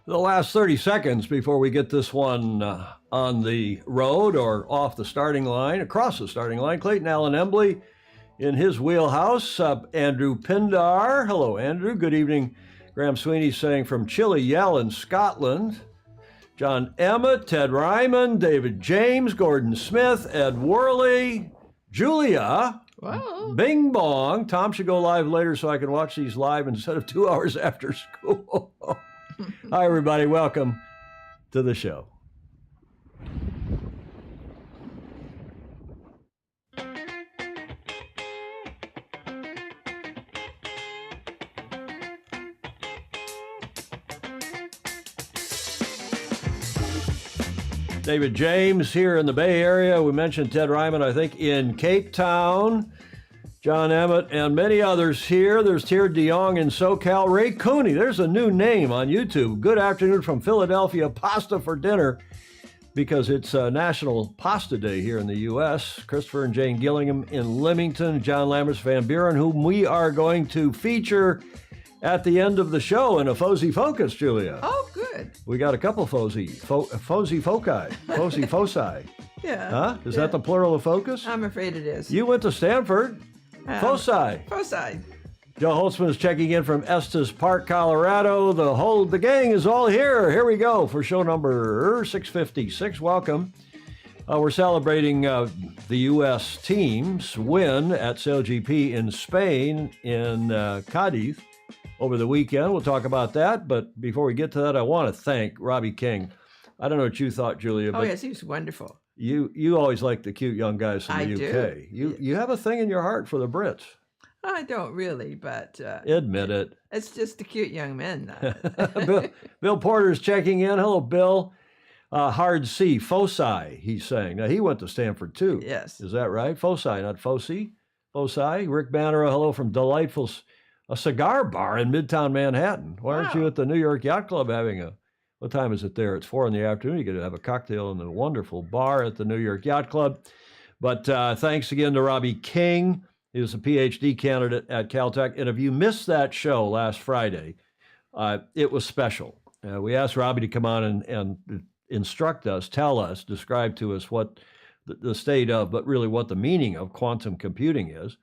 The last 30 seconds before we get this one on the road or off the starting line, across the starting line, Clayton Allen Embley in his wheelhouse. Andrew Pindar. Hello, Andrew. Good evening. Graham Sweeney saying from Chillyell in Scotland. John Emmett, Ted Ryman, David James, Gordon Smith, Ed Worley, Julia. Wow. Bing bong. Tom should go live later so I can watch these live instead of 2 hours after school. Hi, everybody. Welcome to the show. David James here in the Bay Area. We mentioned Ted Ryman, I think, in Cape Town. John Emmett and many others here. There's Tier DeYoung in SoCal. Ray Cooney, there's a new name on YouTube. Good afternoon from Philadelphia. Pasta for dinner because it's National Pasta Day here in the U.S. Christopher and Jane Gillingham in Leamington. John Lammers Van Buren, whom we are going to feature at the end of the show in a Fozy Focus, Julia. Oh, good. We got a couple Fozy Foci. Fozy Foci. Yeah. Huh? Is that the plural of focus? I'm afraid it is. You went to Stanford. Foci. Foci. Joe Holtzman is checking in from Estes Park, Colorado. The gang is all here. Here we go for show number 656. Welcome. We're celebrating the U.S. team's win at SailGP in Spain in Cadiz over the weekend. We'll talk about that. But before we get to that, I want to thank Robbie King. I don't know what you thought, Julia. Oh, but yes, he was wonderful. You always like the cute young guys from the UK. Do. You have a thing in your heart for the Brits. I don't really, but... Admit it. It's just the cute young men. Bill Porter's checking in. Hello, Bill. Hard C, Foci, he's saying. Now, he went to Stanford, too. Yes. Is that right? Foci, not Foci. Foci. Rick Banner, hello from delightful a cigar bar in Midtown Manhattan. Why aren't you at the New York Yacht Club having what time is it there? It's 4 p.m. You get to have a cocktail in the wonderful bar at the New York Yacht Club. But thanks again to Robbie King. He was a PhD candidate at Caltech. And if you missed that show last Friday, it was special. We asked Robbie to come on and instruct us, tell us, describe to us what the state of, but really what the meaning of quantum computing is.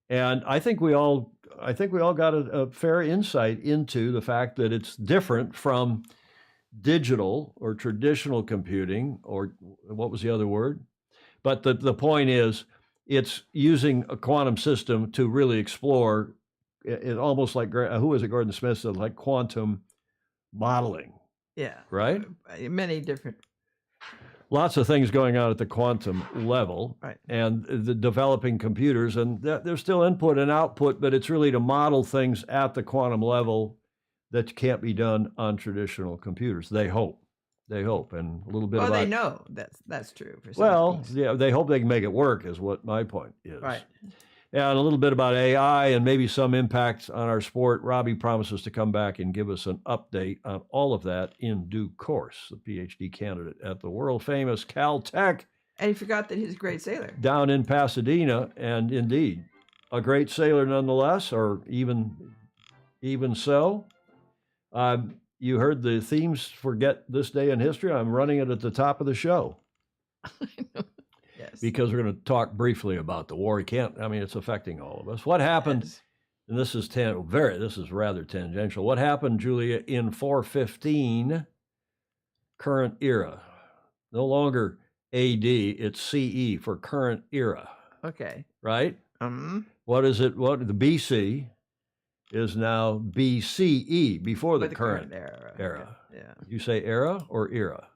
And I think we all got a fair insight into the fact that it's different from digital or traditional computing, or what was the other word? But the point is, it's using a quantum system to really explore it, almost like, who was it, Gordon Smith said, like quantum modeling. Yeah. Right? Many different. Lots of things going on at the quantum level, right? And the developing computers, and there's still input and output, but it's really to model things at the quantum level that can't be done on traditional computers. They hope, and a little bit. Well, about, they know that's true. For some well, things. Yeah, they hope they can make it work, is what my point is. Right. And a little bit about AI and maybe some impact on our sport. Robbie promises to come back and give us an update on all of that in due course. The PhD candidate at the world-famous Caltech. And he forgot that he's a great sailor. Down in Pasadena, and indeed, a great sailor nonetheless, or even so. You heard the themes for Get This Day in History. I'm running it at the top of the show. Yes. Because we're going to talk briefly about the war. It's affecting all of us. What happened, yes. And this is rather tangential. What happened, Julia, in 415 current era? No longer AD, it's CE for current era. Okay. Right? What is it? What the BC is now BCE, before the current era. Yeah. You say era or era?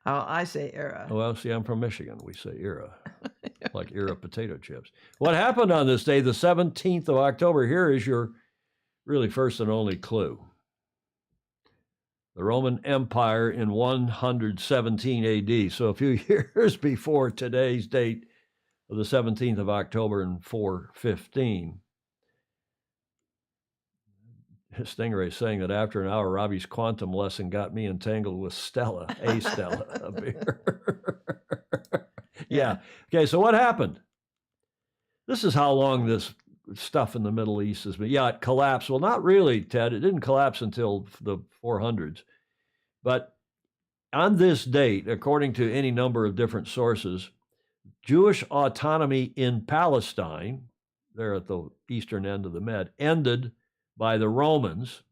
Oh, I say era. Well, see, I'm from Michigan. We say era, like era potato chips. What happened on this day, the 17th of October? Here is your really first and only clue. The Roman Empire in 117 AD, so a few years before today's date of the 17th of October in 415. Stingray saying that after an hour, Robbie's quantum lesson got me entangled with Stella, a Stella, a beer. Yeah. Okay, so what happened? This is how long this stuff in the Middle East has been. Yeah, it collapsed. Well, not really, Ted. It didn't collapse until the 400s. But on this date, according to any number of different sources, Jewish autonomy in Palestine, there at the eastern end of the Med, ended by the Romans.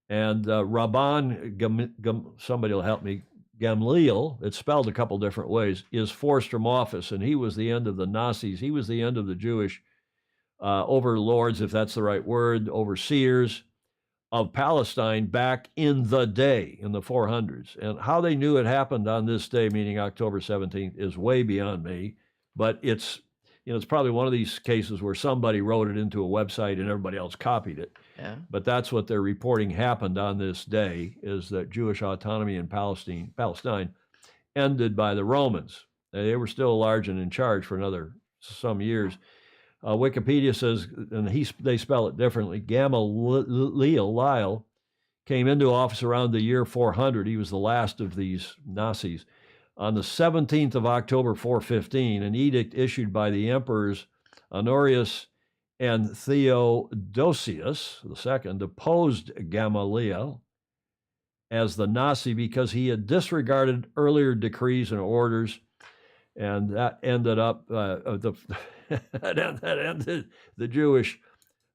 And Rabban, somebody will help me, Gamliel, it's spelled a couple different ways, is forced from office. And he was the end of the Nazis. He was the end of the Jewish overlords, if that's the right word, overseers of Palestine back in the day, in the 400s. And how they knew it happened on this day, meaning October 17th, is way beyond me. But it's, it's probably one of these cases where somebody wrote it into a website and everybody else copied it. Yeah. But that's what they're reporting happened on this day, is that Jewish autonomy in Palestine ended by the Romans. They were still large and in charge for another some years. Wikipedia says, and they spell it differently, Gamaliel came into office around the year 400. He was the last of these Nazis. On the 17th of October 415, an edict issued by the emperors Honorius and Theodosius II deposed Gamaliel as the Nazi because he had disregarded earlier decrees and orders, and that ended up that ended the Jewish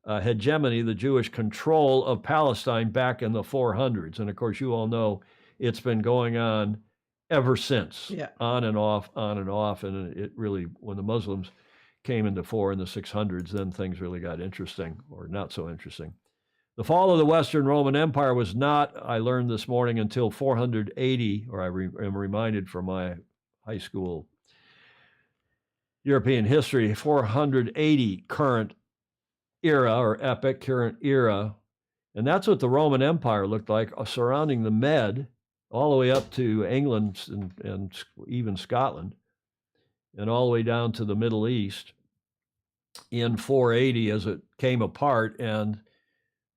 hegemony, the Jewish control of Palestine back in the 400s. And of course, you all know it's been going on ever since, on and off. And it really, when the Muslims came into fore in the 600s, then things really got interesting, or not so interesting. The fall of the Western Roman Empire was not, I learned this morning, until 480, or I am reminded from my high school European history, 480 current era, or epic current era. And that's what the Roman Empire looked like, surrounding the Med, all the way up to England and even Scotland, and all the way down to the Middle East in 480 as it came apart. And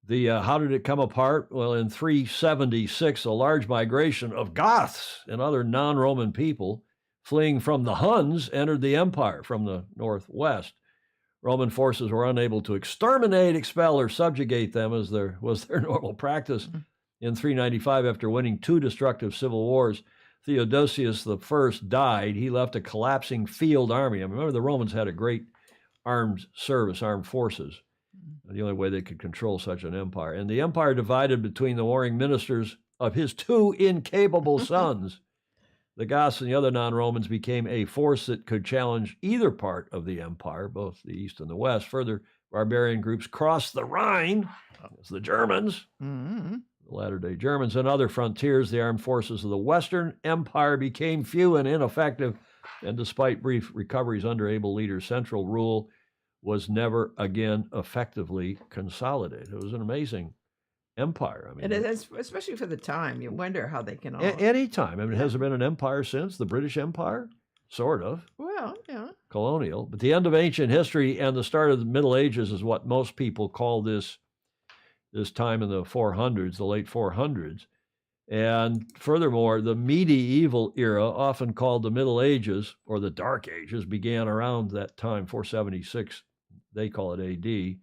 how did it come apart? Well, in 376, a large migration of Goths and other non-Roman people fleeing from the Huns entered the empire from the northwest. Roman forces were unable to exterminate, expel, or subjugate them, as was their normal practice. In 395, after winning 2 destructive civil wars, Theodosius I died. He left a collapsing field army. I remember the Romans had a great armed forces, the only way they could control such an empire. And the empire divided between the warring ministers of his 2 incapable sons. The Goths and the other non-Romans became a force that could challenge either part of the empire, both the east and the west. Further, barbarian groups crossed the Rhine, as the Germans, the latter-day Germans, and other frontiers. The armed forces of the Western Empire became few and ineffective, and despite brief recoveries under able leaders, central rule was never again effectively consolidated. It was an amazing empire. I mean, especially for the time, you wonder how they can all. Any time. I mean, has there been an empire since the British Empire? Sort of. Well, yeah. Colonial. But the end of ancient history and the start of the Middle Ages is what most people call this time in the 400s, the late 400s. And furthermore, the medieval era, often called the Middle Ages or the Dark Ages, began around that time, 476, they call it AD,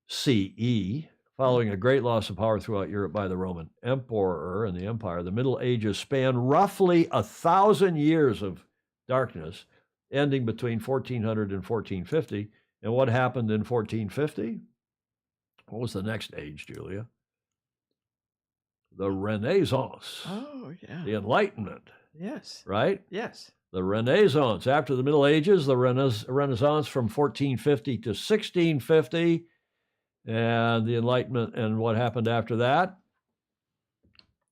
CE. Following a great loss of power throughout Europe by the Roman Emperor and the Empire, the Middle Ages span roughly 1,000 years of darkness, ending between 1400 and 1450. And what happened in 1450? What was the next age, Julia? The Renaissance. Oh, yeah. The Enlightenment. Yes. Right? Yes. The Renaissance. After the Middle Ages, the Renaissance from 1450 to 1650. And the Enlightenment, and what happened after that?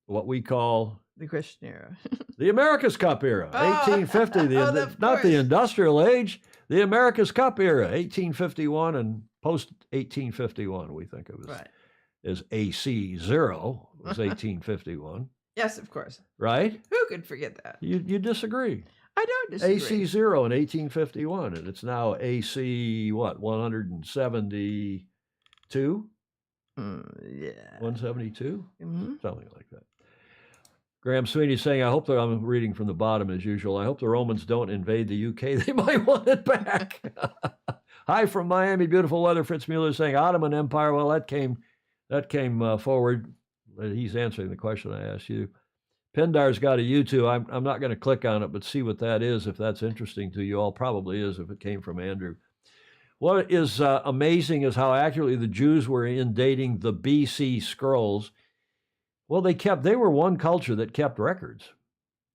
What we call the Christian era, the America's Cup era, 1850. Not the Industrial Age, the America's Cup era, 1851 and post 1851. We think of as AC 0 was 1851. Yes, of course. Right? Who could forget that? You disagree? I don't disagree. AC 0 in 1851, and it's now AC 172. Yeah. 172? Mm-hmm. Something like that. Graham Sweeney saying, I hope that I'm reading from the bottom as usual. I hope the Romans don't invade the UK. They might want it back. Hi from Miami, beautiful weather. Fritz Mueller saying Ottoman Empire. Well, that came forward. He's answering the question I asked you. Pindar's got a YouTube. I'm not going to click on it, but see what that is. If that's interesting to you all, probably is if it came from Andrew. What is amazing is how accurately the Jews were in dating the BC scrolls. Well, they were one culture that kept records.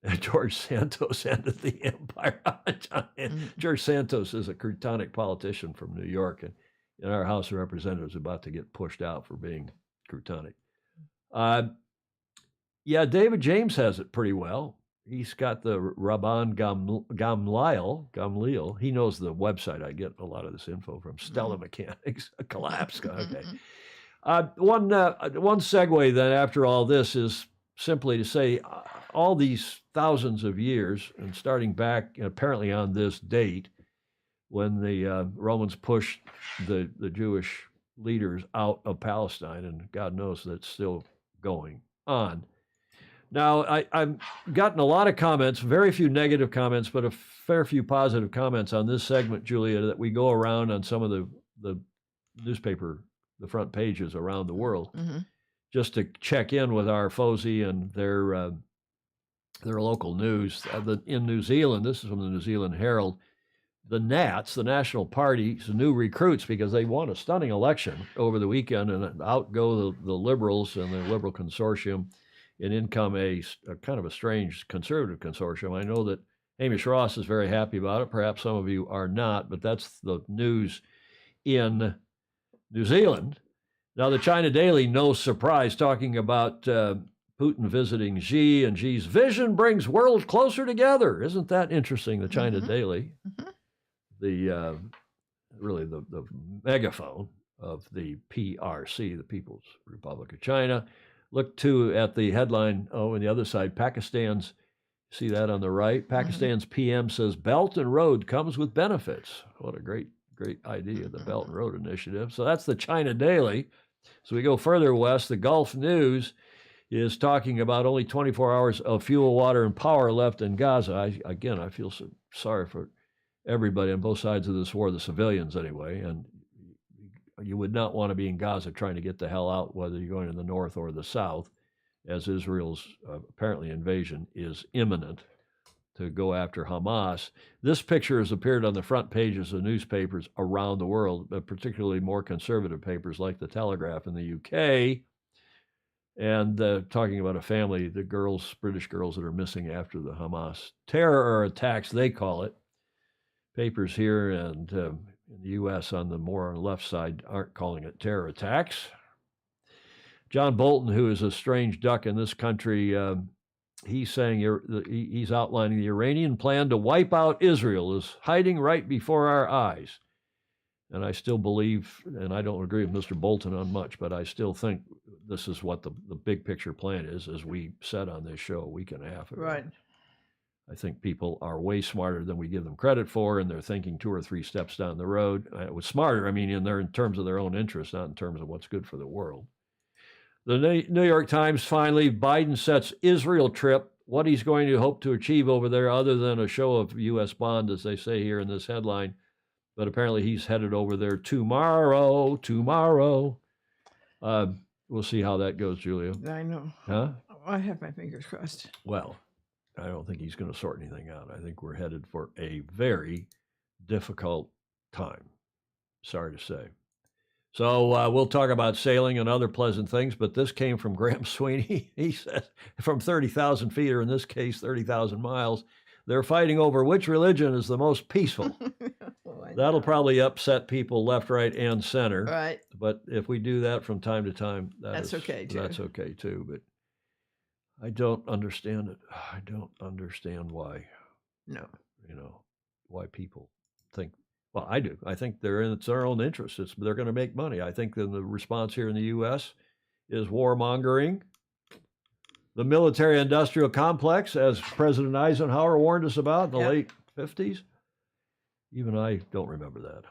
And George Santos ended the empire. George Santos is a Croutonic politician from New York, and in our House of Representatives about to get pushed out for being Croutonic. Yeah, David James has it pretty well. He's got the Rabban Gamliel. He knows the website I get a lot of this info from. Stella Mechanics, a collapse. Okay. One segue then after all this is simply to say all these thousands of years, and starting back apparently on this date when the Romans pushed the Jewish leaders out of Palestine, and God knows that's still going on. Now, I've gotten a lot of comments, very few negative comments, but a fair few positive comments on this segment, Julia, that we go around on some of the newspaper, the front pages around the world, just to check in with our FOSI and their local news. In New Zealand, this is from the New Zealand Herald, the Nats, the National Party's new recruits, because they won a stunning election over the weekend, and out go the Liberals and the Liberal Consortium, and in come a kind of a strange conservative consortium. I know that Hamish Ross is very happy about it. Perhaps some of you are not, but that's the news in New Zealand. Now, the China Daily, no surprise, talking about Putin visiting Xi, and Xi's vision brings worlds closer together. Isn't that interesting? The China Daily, the megaphone of the PRC, the People's Republic of China. Look too at the headline. On the other side, Pakistan's. See that on the right? Pakistan's PM says Belt and Road comes with benefits. What a great idea, the Belt and Road Initiative. So that's the China Daily. So we go further west. The Gulf News is talking about only 24 hours of fuel, water, and power left in Gaza. I feel so sorry for everybody on both sides of this war, the civilians anyway. And you would not want to be in Gaza trying to get the hell out, whether you're going to the north or the south, as Israel's apparently invasion is imminent to go after Hamas. This picture has appeared on the front pages of newspapers around the world, but particularly more conservative papers like the Telegraph in the UK, and talking about a family, the British girls that are missing after the Hamas terror attacks, they call it. Papers here and in the U.S. on the more left side aren't calling it terror attacks. John Bolton, who is a strange duck in this country, he's saying he's outlining the Iranian plan to wipe out Israel is hiding right before our eyes. And I still believe, and I don't agree with Mr. Bolton on much, but I still think this is what the big picture plan is, as we said on this show a week and a half ago. Right. I think people are way smarter than we give them credit for, and they're thinking 2 or 3 steps down the road. With smarter, I mean in terms of their own interests, not in terms of what's good for the world. The New York Times, finally, Biden sets Israel trip. What he's going to hope to achieve over there other than a show of U.S. bond, as they say here in this headline. But apparently he's headed over there tomorrow. We'll see how that goes, Julia. I know. Huh? I have my fingers crossed. Well, I don't think he's going to sort anything out. I think we're headed for a very difficult time. Sorry to say. So we'll talk about sailing and other pleasant things, but this came from Graham Sweeney. He said from 30,000 feet, or in this case, 30,000 miles, they're fighting over which religion is the most peaceful. That'll probably upset people left, right, and center. Right. But if we do that from time to time, that's okay too. That's okay too. But I don't understand it. I don't understand why. No. Why people think. Well, I do. I think it's their own interest. They're going to make money. I think that the response here in the U.S. is warmongering. The military-industrial complex, as President Eisenhower warned us about in the late 50s. Even I don't remember that.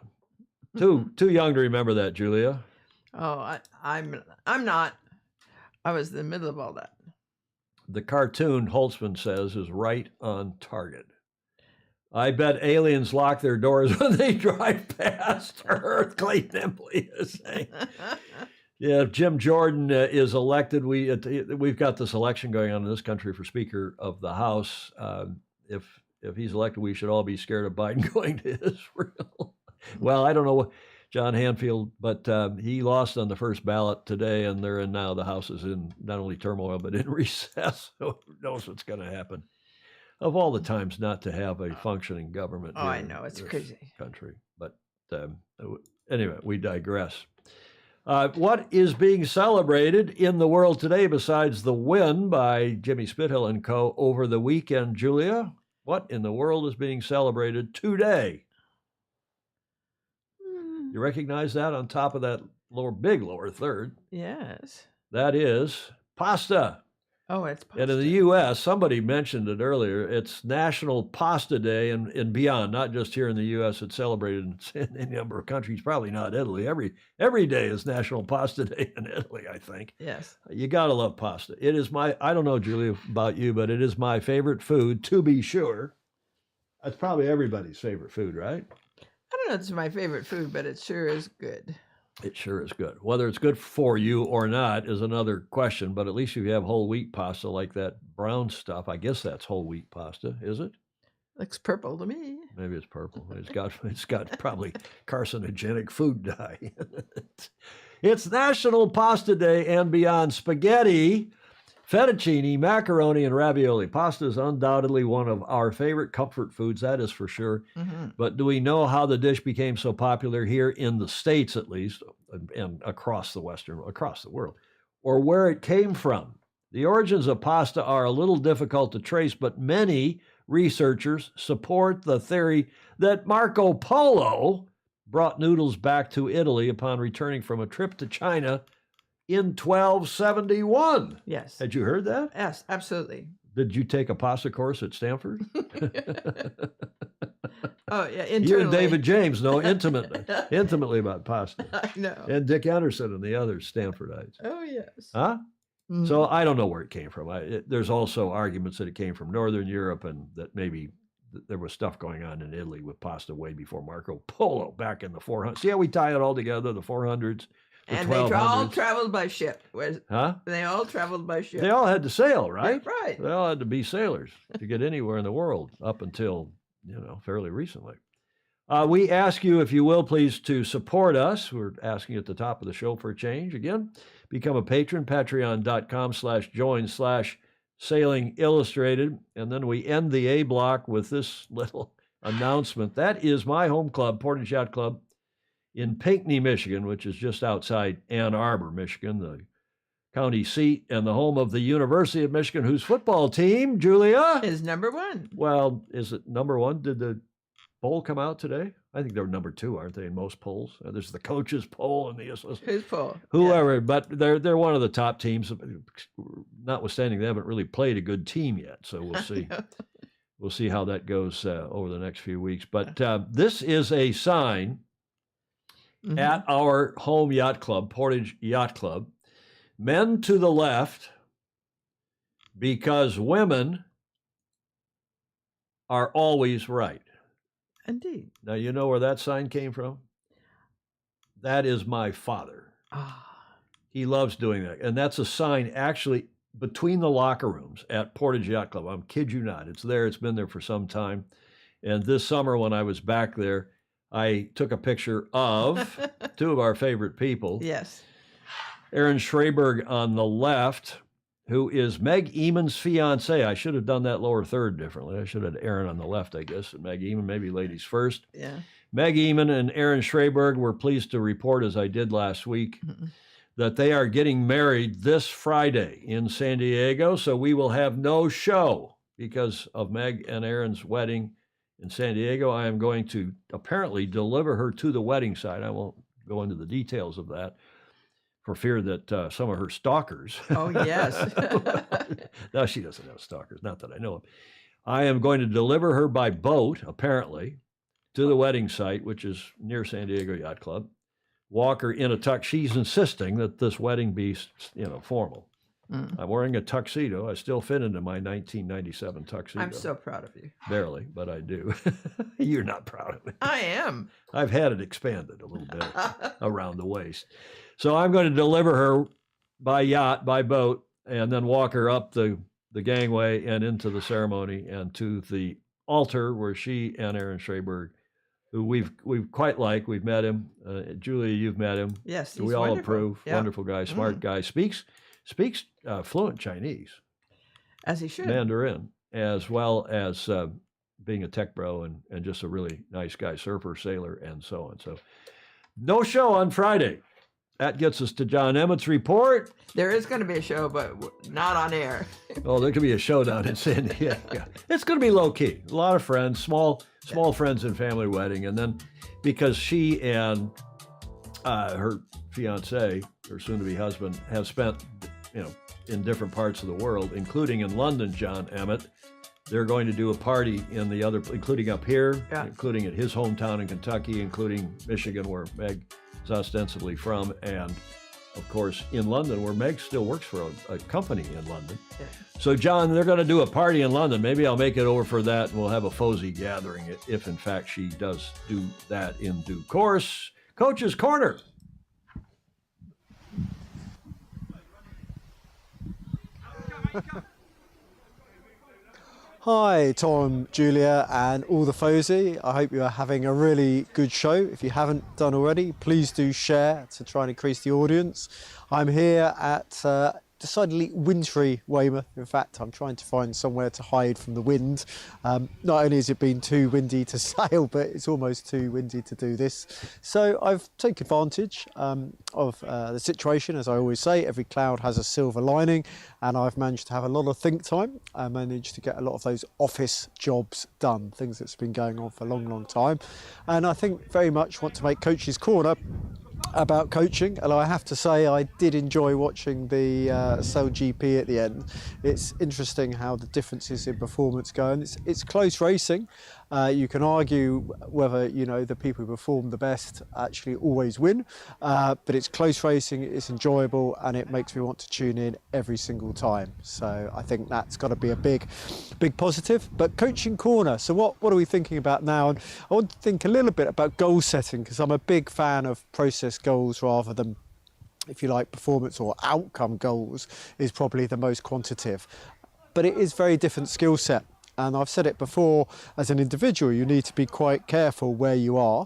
Too young to remember that, Julia. Oh, I'm not. I was in the middle of all that. The cartoon, Holtzman says, is right on target. I bet aliens lock their doors when they drive past Earth, Clayton Emily is saying. Yeah, if Jim Jordan is elected, we've got this election going on in this country for Speaker of the House. If he's elected, we should all be scared of Biden going to Israel. Well, I don't know, John Hanfield, but he lost on the first ballot today, and now the House is in not only turmoil, but in recess. So who knows what's going to happen. Of all the times not to have a functioning government. Oh, I know. It's crazy. Country. But anyway, we digress. What is being celebrated in the world today besides the win by Jimmy Spithill and co. over the weekend, Julia? What in the world is being celebrated today? You recognize that on top of that big lower third? Yes. That is pasta. Oh, it's pasta. And in the U.S., somebody mentioned it earlier, it's National Pasta Day and beyond, not just here in the U.S. It's celebrated in a number of countries, probably not Italy. Every day is National Pasta Day in Italy, I think. Yes. You got to love pasta. It is I don't know, Julia, about you, but it is my favorite food, to be sure. That's probably everybody's favorite food, right? I don't know if it's my favorite food, but it sure is good. It sure is good. Whether it's good for you or not is another question, but at least if you have whole wheat pasta like that brown stuff, I guess that's whole wheat pasta, is it? Looks purple to me. Maybe it's purple. It's got probably carcinogenic food dye. It's National Pasta Day and beyond. Spaghetti, fettuccine, macaroni, and ravioli. Pasta is undoubtedly one of our favorite comfort foods, that is for sure. Mm-hmm. But do we know how the dish became so popular here in the States, at least, and across the world, or where it came from? The origins of pasta are a little difficult to trace, but many researchers support the theory that Marco Polo brought noodles back to Italy upon returning from a trip to China in 1271. Yes. Had you heard that? Yes, absolutely. Did you take a pasta course at Stanford? Oh, yeah, internally. You and David James know intimately about pasta. I know. And Dick Anderson and the other Stanfordites. Oh, yes. Huh? Mm-hmm. So I don't know where it came from. There's also arguments that it came from Northern Europe and that maybe there was stuff going on in Italy with pasta way before Marco Polo back in the 400s. See how we tie it all together, the 400s. And they all traveled by ship. Huh? They all traveled by ship. They all had to sail, right? Yeah, right. They all had to be sailors to get anywhere in the world up until, fairly recently. We ask you, if you will, please, to support us. We're asking at the top of the show for a change. Again, become a patron, patreon.com/join/sailing illustrated. And then we end the A block with this little announcement. That is my home club, Portage Yacht Club, in Pinckney, Michigan, which is just outside Ann Arbor, Michigan, the county seat and the home of the University of Michigan, whose football team, Julia, is number one. Well, is it number one? Did the poll come out today? I think they're number two, aren't they, in most polls? There's the coaches poll and the whose poll? Whoever, yeah. But they're one of the top teams. Notwithstanding, they haven't really played a good team yet, so we'll see. We'll see how that goes over the next few weeks. But this is a sign. Mm-hmm. At our home yacht club, Portage Yacht Club, men to the left, because women are always right. Indeed. Now, you know where that sign came from? That is my father. He loves doing that. And that's a sign actually between the locker rooms at Portage Yacht Club. I'm kid you not. It's there. It's been there for some time. And this summer when I was back there, I took a picture of two of our favorite people. Yes. Aaron Schraberg on the left, who is Meg Eamon's fiance. I should have done that lower third differently. I should have had Aaron on the left, I guess, and Meg Eamon, maybe ladies first. Yeah. Meg Eamon and Aaron Schraberg were pleased to report, as I did last week, that they are getting married this Friday in San Diego. So we will have no show because of Meg and Aaron's wedding in San Diego. I am going to apparently deliver her to the wedding site. I won't go into the details of that for fear that some of her stalkers. Oh, yes. No, she doesn't have stalkers, not that I know of. I am going to deliver her by boat, apparently, to the wedding site, which is near San Diego Yacht Club. Walker in a tux. She's insisting that this wedding be, formal. Mm. I'm wearing a tuxedo. I still fit into my 1997 tuxedo. I'm so proud of you. Barely, but I do. You're not proud of it. I am. I've had it expanded a little bit around the waist. So I'm going to deliver her by yacht, by boat, and then walk her up the gangway and into the ceremony and to the altar where she and Aaron Schreiberg, who we've quite liked, we've met him. Julia, you've met him. Yes, he's we all wonderful. approve. Yeah. Wonderful guy, smart guy. Speaks fluent Chinese, as he should. Mandarin, as well as being a tech bro and just a really nice guy, surfer, sailor, and so on. So no show on Friday. That gets us to John Emmett's report. There is going to be a show, but not on air. Oh, there could be a showdown in San Diego. Yeah. It's going to be low key. A lot of friends, small friends and family wedding. And then because she and her fiance, her soon-to-be husband, have spent, in different parts of the world, including in London, John Emmett, they're going to do a party in the other, including up here, including at his hometown in Kentucky, including Michigan, where Meg is ostensibly from, and of course in London, where Meg still works for a company in London. Yeah. So John, they're going to do a party in London. Maybe I'll make it over for that, and we'll have a Fozy gathering if in fact she does do that in due course. Coach's Corner. Hi, Tom, Julia, and all the Fozy. I hope you are having a really good show. If you haven't done already, please do share to try and increase the audience. I'm here at decidedly wintry Weymouth. In fact, I'm trying to find somewhere to hide from the wind. Not only has it been too windy to sail, but it's almost too windy to do this. So I've taken advantage of the situation. As I always say, every cloud has a silver lining, and I've managed to have a lot of think time. I managed to get a lot of those office jobs done, things that's been going on for a long, long time. And I think very much want to make Coach's Corner about coaching, and I have to say I did enjoy watching the Sail GP at the end. It's interesting how the differences in performance go, and it's close racing. You can argue whether the people who perform the best actually always win, but it's close racing, it's enjoyable, and it makes me want to tune in every single time. So I think that's got to be a big positive. But Coaching Corner, so what are we thinking about now? And I want to think a little bit about goal setting, because I'm a big fan of process goals rather than, if you like, performance or outcome goals is probably the most quantitative. But it is very different skill set. And I've said it before, as an individual, you need to be quite careful where you are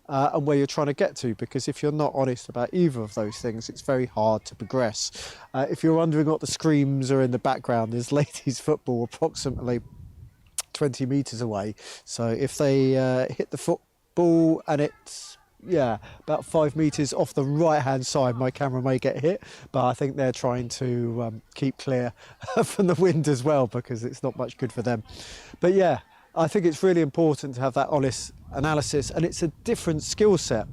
and where you're trying to get to, because if you're not honest about either of those things, it's very hard to progress. If you're wondering what the screams are in the background, there's ladies football approximately 20 metres away. So if they hit the football and it's about 5 metres off the right hand side, my camera may get hit, but I think they're trying to keep clear from the wind as well, because it's not much good for them. But yeah, I think it's really important to have that honest analysis, and it's a different skill set.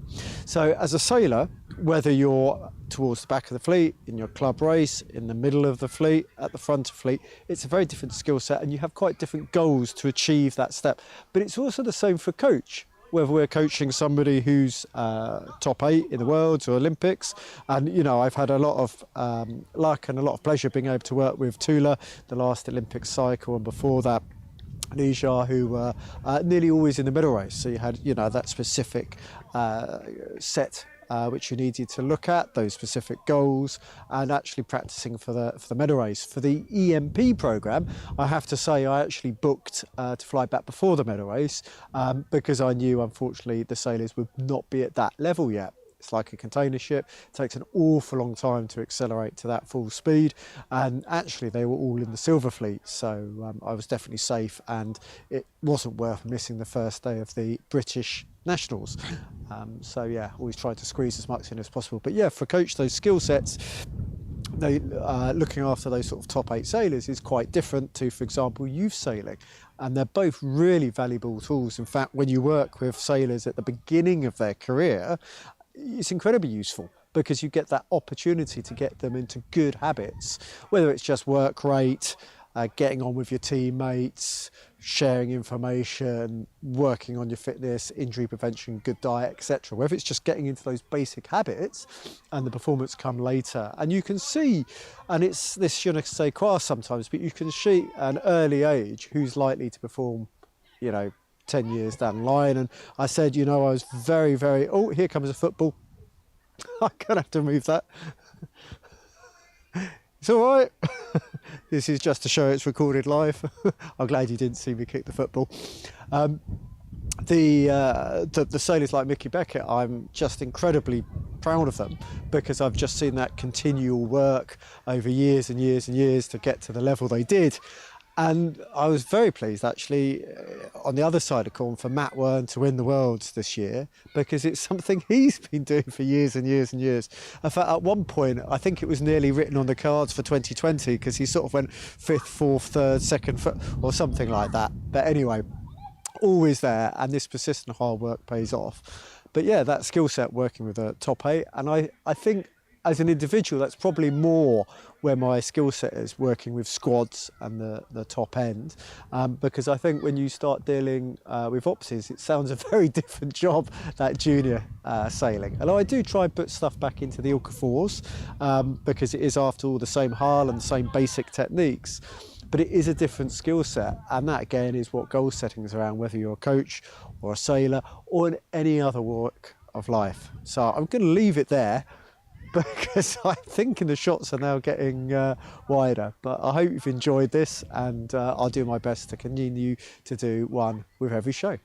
So as a sailor, whether you're towards the back of the fleet, in your club race, in the middle of the fleet, at the front of the fleet, it's a very different skill set, and you have quite different goals to achieve that step. But it's also the same for coach. Whether we're coaching somebody who's top 8 in the Worlds or Olympics. And, I've had a lot of luck and a lot of pleasure being able to work with Tula, the last Olympic cycle, and before that, Nijar, who were nearly always in the middle race. So you had, that specific set which you needed to look at, those specific goals, and actually practicing for the medal race. For the EMP programme, I have to say I actually booked to fly back before the medal race because I knew, unfortunately, the sailors would not be at that level yet. It's like a container ship. It takes an awful long time to accelerate to that full speed, and actually they were all in the silver fleet, so I was definitely safe, and it wasn't worth missing the first day of the British Nationals. So yeah, always try to squeeze as much in as possible. But yeah, for coach, those skill sets, looking after those sort of top 8 sailors is quite different to, for example, youth sailing, and they're both really valuable tools. In fact, when you work with sailors at the beginning of their career, it's incredibly useful, because you get that opportunity to get them into good habits, whether it's just work rate, getting on with your teammates, sharing information, working on your fitness, injury prevention, good diet, etc. Whether it's just getting into those basic habits and the performance come later. And you can see, and it's this je ne sais quoi sometimes, but you can see at an early age who's likely to perform, 10 years down the line. And I said, I was very, very, oh, here comes a football. I'm going to have to move that. It's all right. This is just to show it's recorded live. I'm glad you didn't see me kick the football. The sailors like Mickey Beckett, I'm just incredibly proud of them, because I've just seen that continual work over years and years and years to get to the level they did. And I was very pleased, actually, on the other side of the coin, for Matt Wern to win the Worlds this year, because it's something he's been doing for years and years and years. In fact, at one point, I think it was nearly written on the cards for 2020, because he sort of went 5th, 4th, 3rd, 2nd, or something like that. But anyway, always there, and this persistent hard work pays off. But yeah, that skill set working with a top 8, and I think as an individual, that's probably more where my skill set is, working with squads and the top end, because I think when you start dealing with opsies, it sounds a very different job, that junior sailing. Although I do try and put stuff back into the Ilka 4s, because it is, after all, the same hull and the same basic techniques, but it is a different skill set, and that again is what goal setting is around, whether you're a coach or a sailor or in any other walk of life. So I'm going to leave it there, because I'm thinking the shots are now getting wider. But I hope you've enjoyed this, and I'll do my best to continue to do one with every show.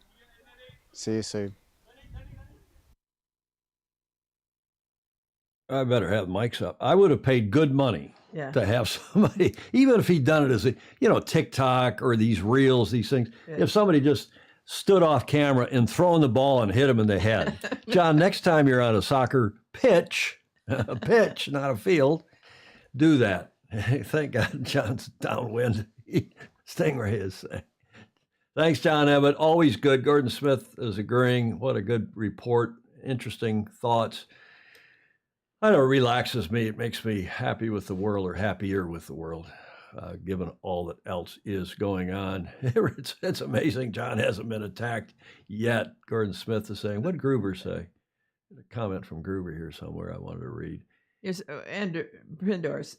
See you soon. I better have mics up. I would have paid good money to have somebody, even if he'd done it as a, TikTok or these reels, these things. Yeah. If somebody just stood off camera and thrown the ball and hit him in the head. John, next time you're on a soccer pitch, a pitch, not a field, do that. Thank God John's downwind. Stingray is. Thanks, John Emmett. Always good. Gordon Smith is agreeing. What a good report. Interesting thoughts. I know it relaxes me. It makes me happy with the world, or happier with the world, given all that else is going on. It's amazing John hasn't been attacked yet. Gordon Smith is saying, what did Gruber say? A comment from Gruber here somewhere I wanted to read. Yes, Andrew Pindor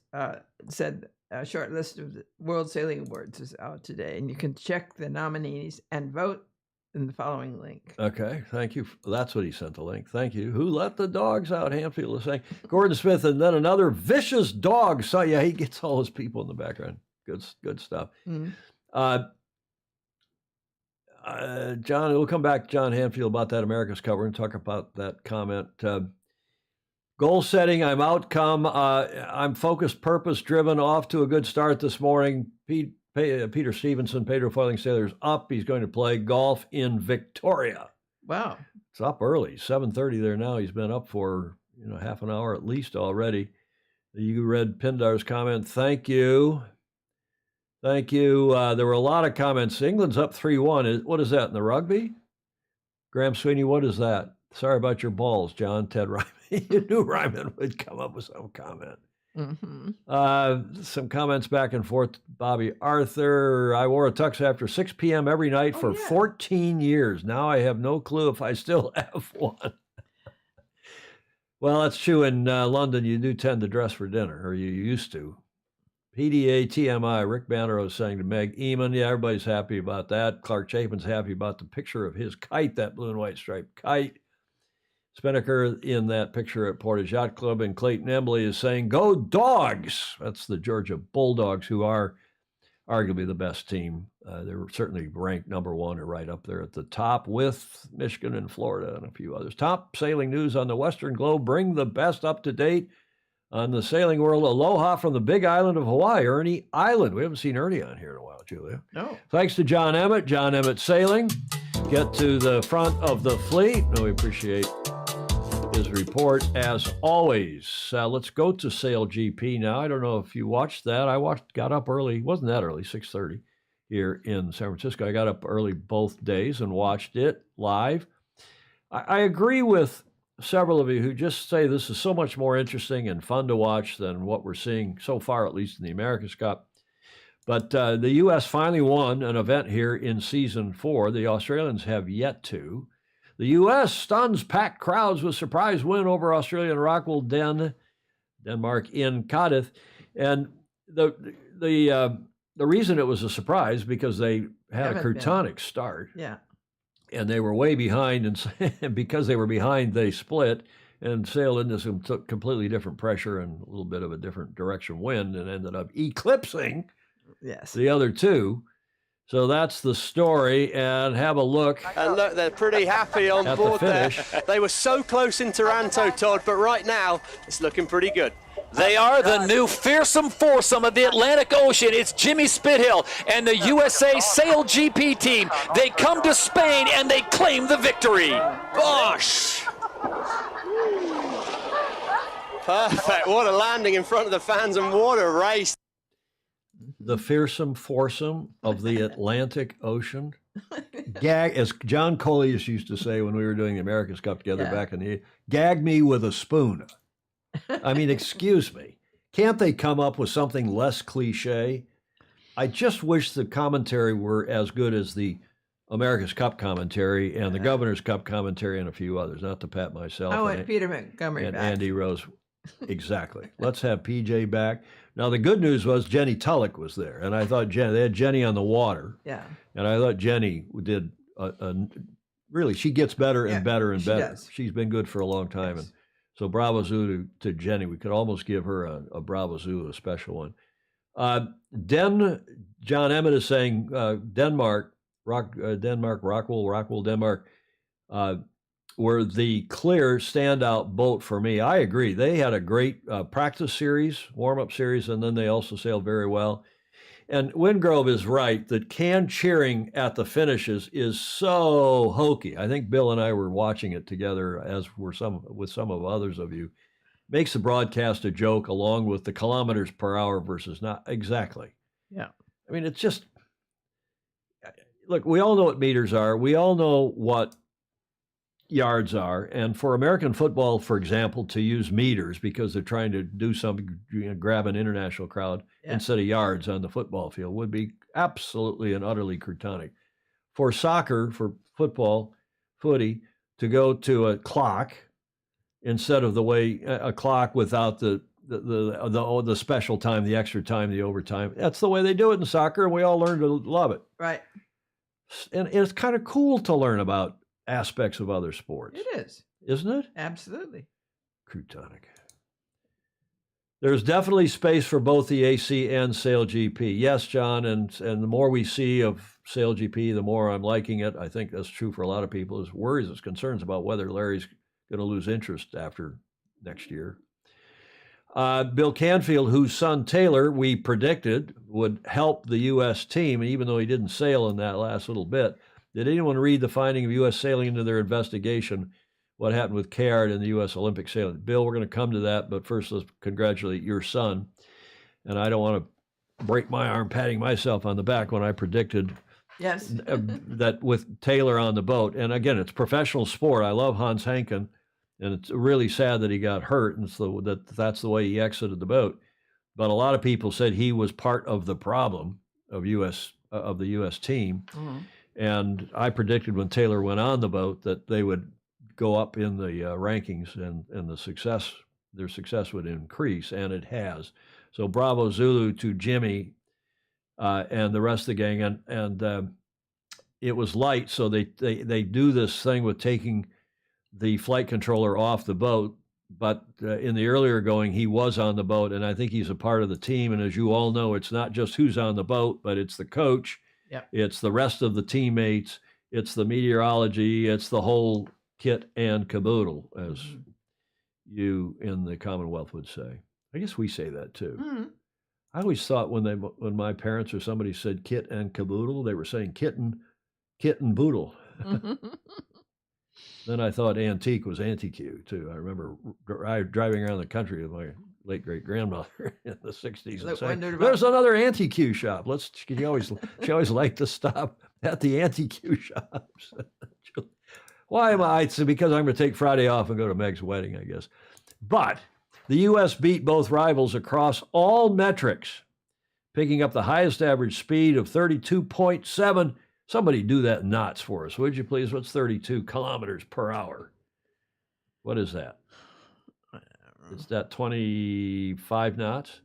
said a short list of the World Sailing Awards is out today, and you can check the nominees and vote in the following link. Okay, thank you. That's what he sent the link. Thank you. Who let the dogs out? Hanfield is saying. Gordon Smith, and then another vicious dog. So yeah, he gets all his people in the background. Good stuff. Mm-hmm. John, we'll come back to John Hanfield about that America's cover and talk about that comment. Goal setting, I'm outcome. I'm focused, purpose driven, off to a good start this morning. Peter Stevenson, Pedro Foiling Sailors up. He's going to play golf in Victoria. Wow. It's up early, 7:30 there now. He's been up for half an hour at least already. You read Pindar's comment. Thank you. Thank you. There were a lot of comments. England's up 3-1. What is that, in the rugby? Graham Sweeney, what is that? Sorry about your balls, John. Ted Ryman. You knew Ryman would come up with some comment. Mm-hmm. Some comments back and forth. Bobby Arthur, I wore a tux after 6 p.m. every night for 14 years. Now I have no clue if I still have one. Well, that's true. In London, you do tend to dress for dinner, or you used to. PDA TMI, Rick Banner was saying to Meg Eamon, yeah, everybody's happy about that. Clark Chapin's happy about the picture of his kite, that blue and white striped kite. Spinnaker in that picture at Portage Yacht Club, and Clayton Embley is saying, go Dogs! That's the Georgia Bulldogs, who are arguably the best team. They're certainly ranked number 1 or right up there at the top, with Michigan and Florida and a few others. Top sailing news on the Western Globe. Bring the best up to date on the sailing world. Aloha from the big island of Hawaii, Ernie Island. We haven't seen Ernie on here in a while, Julia. No. Thanks to John Emmett, John Emmett Sailing. Get to the front of the fleet. We appreciate his report as always. Let's go to Sail GP now. I don't know if you watched that. Got up early. It wasn't that early, 6:30 here in San Francisco. I got up early both days and watched it live. I agree with several of you who just say this is so much more interesting and fun to watch than what we're seeing so far, at least in the America's Cup. But the U.S. finally won an event here in season 4. The Australians have yet to. The U.S. stuns packed crowds with surprise win over Australia and Rockwell Denmark in Cardiff. And the reason it was a surprise because they had a crouton start. Yeah. And they were way behind, and because they were behind, they split and sailed into some completely different pressure and a little bit of a different direction wind, and ended up eclipsing the other two. So that's the story, and have a look. And look, they're pretty happy on board there. They were so close in Taranto, Todd, but right now it's looking pretty good. They are the new fearsome foursome of the Atlantic Ocean. It's Jimmy Spithill and the USA Sail GP team. They come to Spain and they claim the victory. Bosh! Perfect. What a landing in front of the fans and what a race. The fearsome foursome of the Atlantic Ocean. Gag, as John Coleus used to say when we were doing the America's Cup together back in the gag me with a spoon. I mean, excuse me. Can't they come up with something less cliche? I just wish the commentary were as good as the America's Cup commentary and the Governor's Cup commentary and a few others, not to pat myself. I want Peter Montgomery and back. Andy Rose. Exactly. Let's have PJ back. Now, the good news was Jenny Tulloch was there, and I thought they had Jenny on the water. Yeah. And I thought Jenny did really, she gets better and better and better. Does. She's been good for a long time. Yes. And so bravo zoo to Jenny. We could almost give her a bravo zoo, a special one. John Emmett is saying Denmark, Rockwell, Denmark, were the clear standout boat for me. I agree. They had a great practice series, warm-up series, and then they also sailed very well. And Wingrove is right that canned cheering at the finishes is so hokey. I think Bill and I were watching it together, as were with some of others of you. Makes the broadcast a joke, along with the kilometers per hour versus not. Exactly. Yeah. I mean, it's just, look, we all know what meters are. We all know what yards are. And for American football, for example, to use meters because they're trying to do something, grab an international crowd instead of yards on the football field would be absolutely and utterly croutonic. For soccer, for football, footy, to go to a clock instead of the way a clock without the special time, the extra time, the overtime. That's the way they do it in soccer, and we all learn to love it. Right. And it's kind of cool to learn about aspects of other sports. It is. Isn't it? Absolutely. Croutonic. There's definitely space for both the AC and Sail GP. Yes, John, and the more we see of Sail GP, the more I'm liking it. I think that's true for a lot of people. There's worries, there's concerns about whether Larry's going to lose interest after next year. Bill Canfield, whose son Taylor we predicted would help the U.S. team, and even though he didn't sail in that last little bit, did anyone read the finding of U.S. sailing into their investigation, what happened with Caird and the U.S. Olympic sailing? Bill, we're going to come to that, but first let's congratulate your son. And I don't want to break my arm patting myself on the back when I predicted that with Taylor on the boat. And again, it's professional sport. I love Hans Henken, and it's really sad that he got hurt, and so that's the way he exited the boat. But a lot of people said he was part of the problem of the U.S. team. Mm-hmm. And I predicted when Taylor went on the boat that they would go up in the rankings and their success would increase, and it has. So bravo Zulu to Jimmy and the rest of the gang. And it was light, so they do this thing with taking the flight controller off the boat. But in the earlier going, he was on the boat, and I think he's a part of the team. And as you all know, it's not just who's on the boat, but it's the coach. Yep. It's the rest of the teammates. It's the meteorology. It's the whole kit and caboodle, as you in the Commonwealth would say. I guess we say that too. Mm-hmm. I always thought when my parents or somebody said kit and caboodle, they were saying kit and boodle. Then I thought antique was anti-Q too. I remember driving around the country with my late great grandmother in the 60s and saying, "There's another anti-Q shop. She always liked to stop at the anti-Q shops." Why am I? It's because I'm going to take Friday off and go to Meg's wedding, I guess. But the U.S. beat both rivals across all metrics. picking up the highest average speed of 32.7. Somebody do that in knots for us, would you please? What's 32 kilometers per hour? What is that? Is that 25 knots?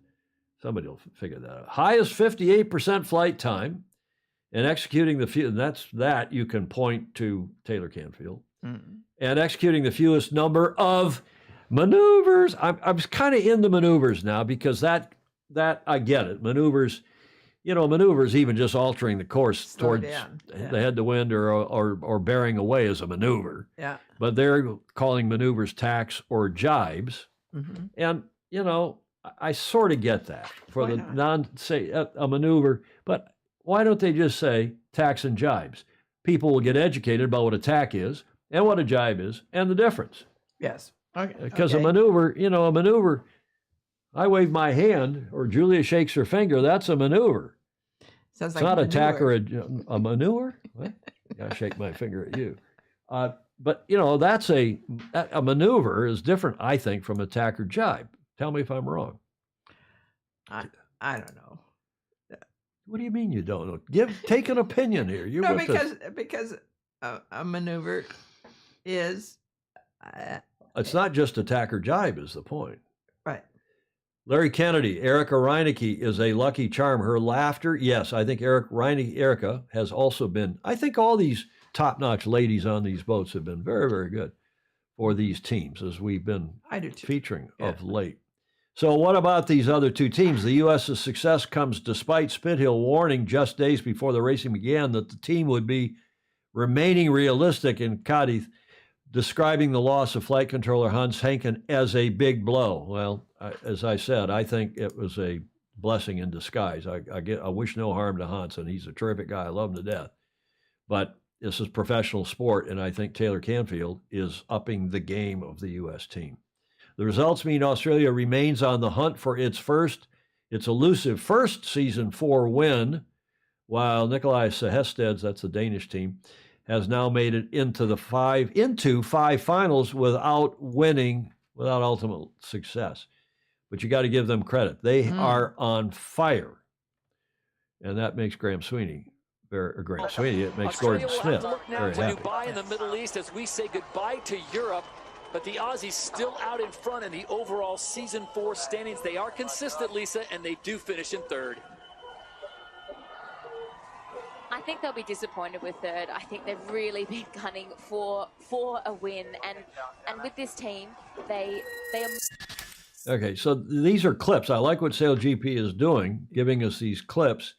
Somebody will figure that out. Highest 58% flight time, and executing the few. And that's that you can point to Taylor Canfield, and executing the fewest number of maneuvers. I'm kind of into maneuvers now because that I get it. Maneuvers, maneuvers, even just altering the course towards the head to wind or bearing away is a maneuver. Yeah. But they're calling maneuvers tacks or jibes, and I sort of get that for the non-say a maneuver, but why don't they just say tacks and jibes? People will get educated about what a tack is and what a jibe is and the difference. Yes. Okay. Because a maneuver, I wave my hand or Julia shakes her finger, that's a maneuver. Sounds It's like not a manure. tack or a maneuver. What? I shake my finger at you. But that's a maneuver is different, I think, from a tack or jibe. Tell me if I'm wrong. I don't know. What do you mean you don't know? Take an opinion here. You're No, with us. because a maneuver is It's not just attack or jibe is the point. right. Larry Kennedy, Erica Reinecke is a lucky charm. Her laughter, yes, I think Erica has also been, I think all these top-notch ladies on these boats have been very, very good for these teams as we've been I do too. featuring of late. So what about these other two teams? The U.S.'s success comes despite Spithill warning just days before the racing began that the team would be remaining realistic in Cadiz, describing the loss of flight controller Hans Henken as a big blow. Well, as I said, I think it was a blessing in disguise. I wish no harm to Hans, and he's a terrific guy. I love him to death. But this is professional sport, and I think Taylor Canfield is upping the game of the U.S. team. The results mean Australia remains on the hunt for its elusive first season 4 win, while Nikolai Sehested's, that's the Danish team, has now made it into 5 finals without ultimate success. But you got to give them credit. They are on fire. And that makes Graham Sweeney, it makes Gordon Smith very happy. Dubai in the Middle East as we say goodbye to Europe. But the Aussies still out in front in the overall Season 4 standings. They are consistent, Lisa, and they do finish in 3rd. I think they'll be disappointed with 3rd. I think they've really been gunning for a win. And with this team, they are... Okay, so these are clips. I like what SailGP is doing, giving us these clips.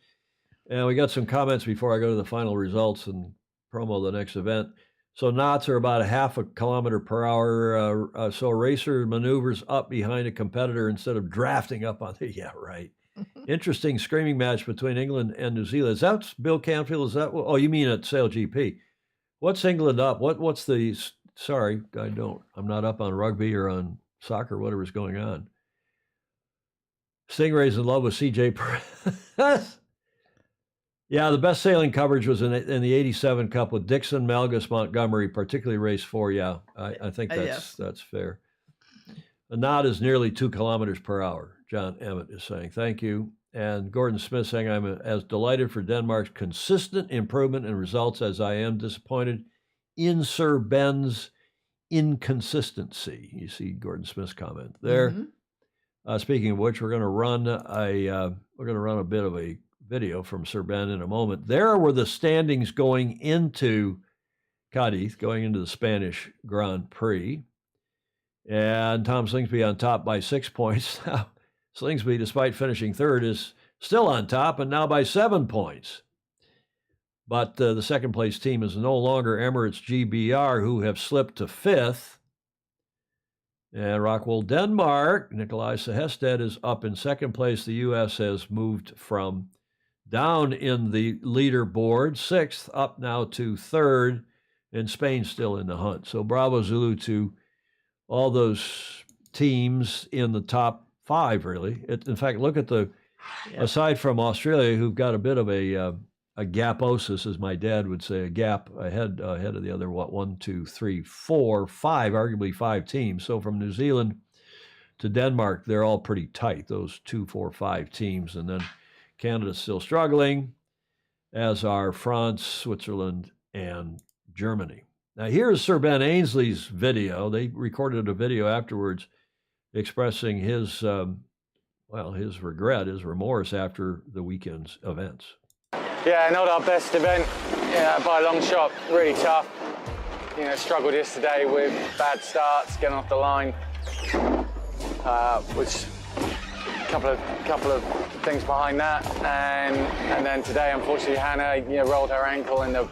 And we got some comments before I go to the final results and promo the next event. So knots are about a half a kilometer per hour. So a racer maneuvers up behind a competitor instead of drafting up on the, yeah, right. Interesting screaming match between England and New Zealand. Is that Bill Canfield? Is that, oh, you mean at SailGP? What's England up? What's the, sorry, I'm not up on rugby or on soccer, whatever's going on. Stingray's in love with CJ Perez. Yeah, the best sailing coverage was in the 87 Cup with Dixon, Malgus, Montgomery, particularly race 4. Yeah, I think that's fair. The knot is nearly 2 kilometers per hour, John Emmett is saying. Thank you. And Gordon Smith saying, I'm as delighted for Denmark's consistent improvement in results as I am disappointed in Sir Ben's inconsistency. You see Gordon Smith's comment there. Speaking of which, we're going to run a bit of a video from Sir Ben in a moment. There were the standings going into Cadiz, going into the Spanish Grand Prix. And Tom Slingsby on top by 6 points. Now, Slingsby, despite finishing 3rd, is still on top and now by 7 points. But the second place team is no longer Emirates GBR, who have slipped to 5th. And Rockwell, Denmark, Nikolai Sehested is up in 2nd place. The U.S. has moved from down in the leaderboard, 6th, up now to 3rd, and Spain's still in the hunt. So bravo Zulu to all those teams in the top 5, really. In fact, look at aside from Australia, who've got a bit of a gaposis, as my dad would say, a gap ahead of the other, 1, 2, 3, 4, 5, arguably 5 teams. So from New Zealand to Denmark, they're all pretty tight, those 2, 4, 5 teams. And then Canada's still struggling, as are France, Switzerland, and Germany. Now, here's Sir Ben Ainsley's video. They recorded a video afterwards expressing his, his regret, his remorse after the weekend's events. Yeah, not our best event, by a long shot. Really tough. Struggled yesterday with bad starts, getting off the line, which couple of things behind that, and then today, unfortunately, Hannah rolled her ankle in the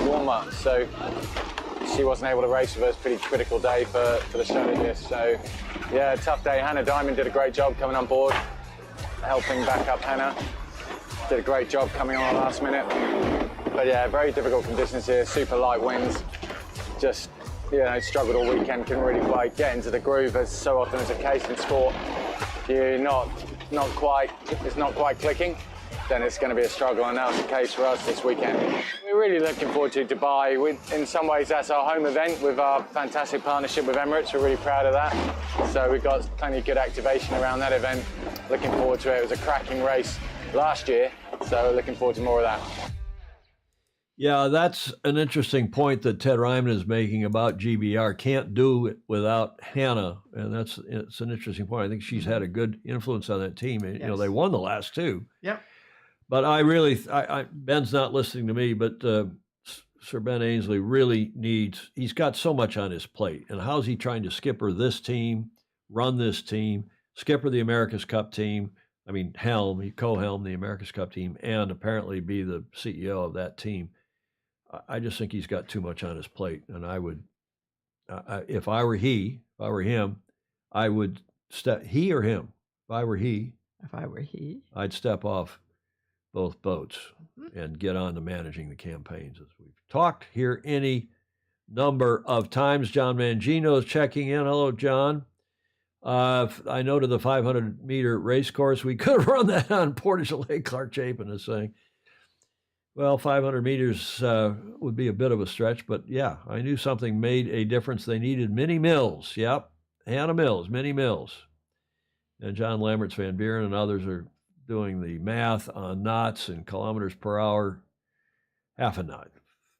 warm-up, so she wasn't able to race with us. Pretty critical day for the strategist. So yeah, tough day. Hannah Diamond did a great job coming on board, helping back up Hannah. Did a great job coming on last minute. But yeah, very difficult conditions here. Super light winds. Just struggled all weekend. Couldn't really quite get into the groove, as so often is the case in sport. You're it's not quite clicking, then it's going to be a struggle, and that was the case for us this weekend. We're really looking forward to Dubai. In some ways, that's our home event with our fantastic partnership with Emirates. We're really proud of that. So we've got plenty of good activation around that event. Looking forward to it. It was a cracking race last year, so looking forward to more of that. Yeah, that's an interesting point that Ted Ryman is making about GBR. Can't do it without Hannah, and it's an interesting point. I think she's had a good influence on that team. And, Yes. they won the last two. Yep. But Ben's not listening to me, but Sir Ben Ainsley really he's got so much on his plate. And how's he trying to skipper this team, run this team, skipper the America's Cup team? He co-helmed the America's Cup team, and apparently be the CEO of that team. I just think he's got too much on his plate, and I would, if I were him, I would step. He or him? If I were he, I'd step off both boats and get on to managing the campaigns, as we've talked here any number of times. John Mangino is checking in. Hello, John. I know to the 500-meter race course, we could have run that on Portage Lake. Clark Chapin is saying. Well, 500 meters would be a bit of a stretch, but yeah, I knew something made a difference. They needed Minnie Mills. Yep, Hannah Mills, Minnie Mills. And John Lamberts, Van Buren, and others are doing the math on knots and kilometers per hour. Half a knot,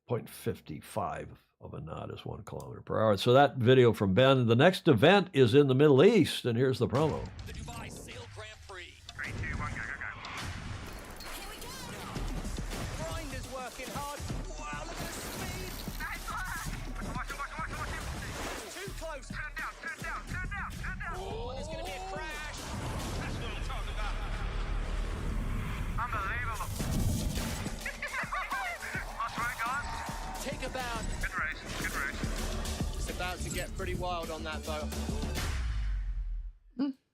0.55 of a knot is 1 kilometer per hour. So that video from Ben. The next event is in the Middle East, and here's the promo. The Dubai Sail Grand Prix. 3, 2, 1, go, go, go. Grind is working hard. Wow, look at the speed. Watch it. Too close. Turn down, turn down, turn down, turn down. Oh, there's going to be a crash. That's what I'm talking about. Unbelievable. That's right, guys. Take a bound. Good race, good race. It's about to get pretty wild on that boat.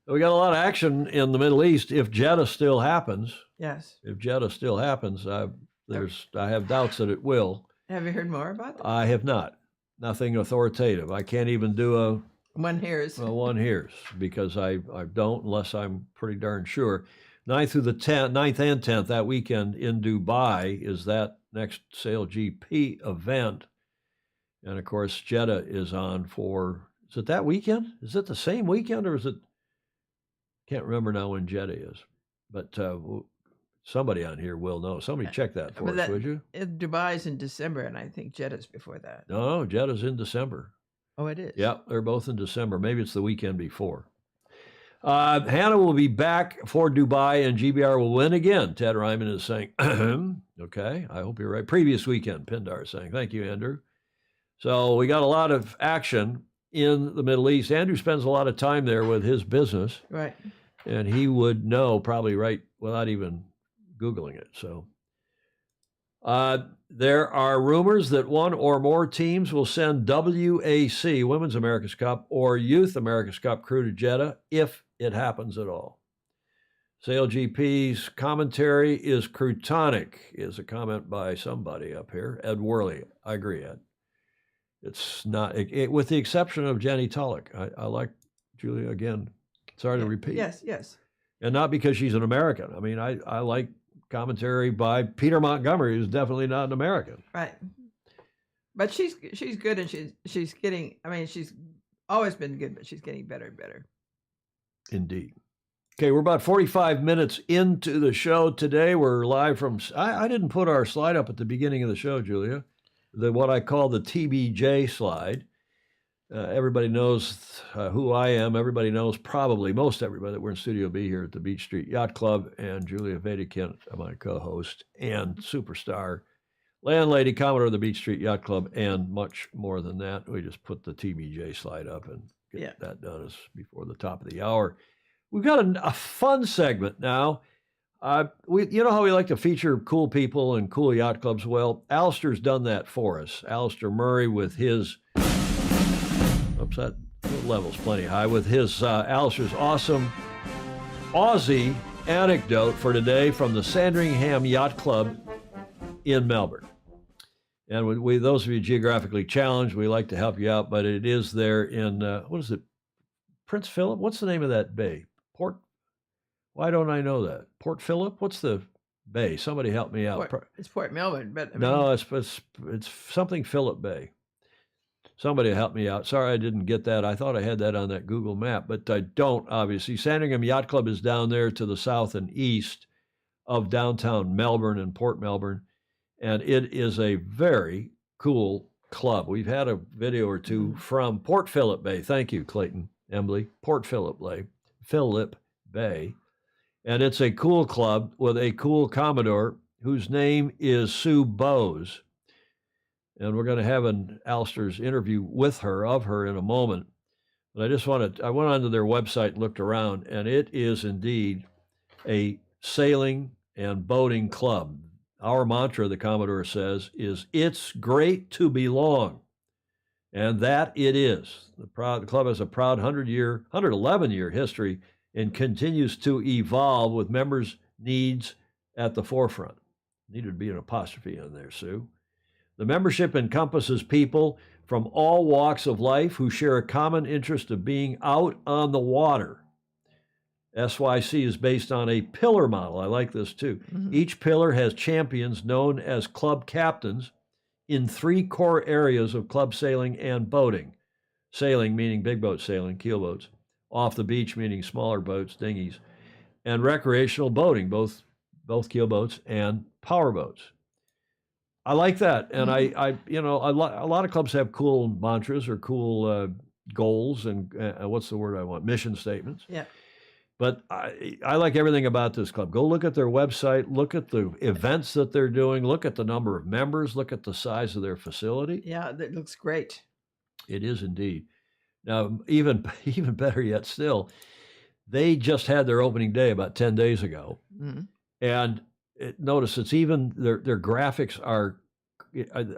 We got a lot of action in the Middle East. If Jeddah still happens, Yes. I have doubts that it will. Have you heard more about that? I have not. Nothing authoritative. I can't even do One hears. one hears, because I don't, unless I'm pretty darn sure. 9th and 10th that weekend in Dubai is that next Sail GP event. And of course, Jeddah is on for, is it that weekend? Is it the same weekend, or is it? Can't remember now when Jeddah is, but somebody on here will know. Somebody check that for us, would you? Dubai's in December, and I think Jeddah's before that. No, Jeddah's in December. Oh, it is? Yep, they're both in December. Maybe it's the weekend before. Hannah will be back for Dubai, and GBR will win again. Ted Ryman is saying, okay, I hope you're right. Previous weekend, Pindar is saying. Thank you, Andrew. So we got a lot of action in the Middle East. Andrew spends a lot of time there with his business. Right. And he would know probably right without even Googling it. So there are rumors that one or more teams will send WAC, Women's America's Cup, or Youth America's Cup crew to Jeddah, if it happens at all. Sail GP's commentary is croutonic, is a comment by somebody up here. Ed Worley. I agree, Ed. It's not, with the exception of Jenny Tulloch. I like Julia again. Sorry to repeat. Yes, yes. And not because she's an American. I mean, I like commentary by Peter Montgomery, who's definitely not an American. Right. But she's good, and she's getting, I mean, she's always been good, but she's getting better and better. Indeed. Okay, we're about 45 minutes into the show today. We're live from, I didn't put our slide up at the beginning of the show, Julia, what I call the TBJ slide. Everybody knows who I am. Everybody knows, probably most everybody, that we're in Studio B here at the Beach Street Yacht Club, and Julia Vedekint, my co-host and superstar, landlady, Commodore of the Beach Street Yacht Club, and much more than that. We just put the TBJ slide up and get that done as before the top of the hour. We've got a fun segment now. You know how we like to feature cool people and cool yacht clubs? Well, Alistair's done that for us. Alistair Murray with his, oops, that level's plenty high, with his Alistair's awesome Aussie anecdote for today from the Sandringham Yacht Club in Melbourne. And we those of you geographically challenged, we like to help you out, but it is there in, what is it, Prince Philip? What's the name of that bay? Why don't I know that? Port Phillip? What's the bay? Somebody help me out. It's Port Melbourne, but I mean, no, it's something Phillip Bay. Somebody help me out. Sorry, I didn't get that. I thought I had that on that Google map, but I don't, obviously. Sandringham Yacht Club is down there to the south and east of downtown Melbourne and Port Melbourne, and it is a very cool club. We've had a video or two from Port Phillip Bay. Thank you, Clayton Embley. Port Phillip Bay. And it's a cool club with a cool Commodore whose name is Sue Bowes. And we're going to have an Alistair's interview with her, of her, in a moment. But I went onto their website and looked around, and it is indeed a sailing and boating club. Our mantra, the Commodore says, is "It's great to belong." And that it is. The club has a proud 111-year history and continues to evolve with members' needs at the forefront. Needed to be an apostrophe on there, Sue. The membership encompasses people from all walks of life who share a common interest of being out on the water. SYC is based on a pillar model. I like this too. Mm-hmm. Each pillar has champions known as club captains in 3 core areas of club sailing and boating. Sailing, meaning big boat sailing, keel boats. Off the beach, meaning smaller boats, dinghies, and recreational boating, both keel boats and power boats. I like that, and I a lot of clubs have cool mantras or cool goals and what's the word I want? Mission statements. Yeah. But I like everything about this club. Go look at their website, look at the events that they're doing, look at the number of members, look at the size of their facility. Yeah, that looks great. It is indeed. Now, even better yet still, they just had their opening day about 10 days ago. Mm-hmm. And notice it's even, their graphics are,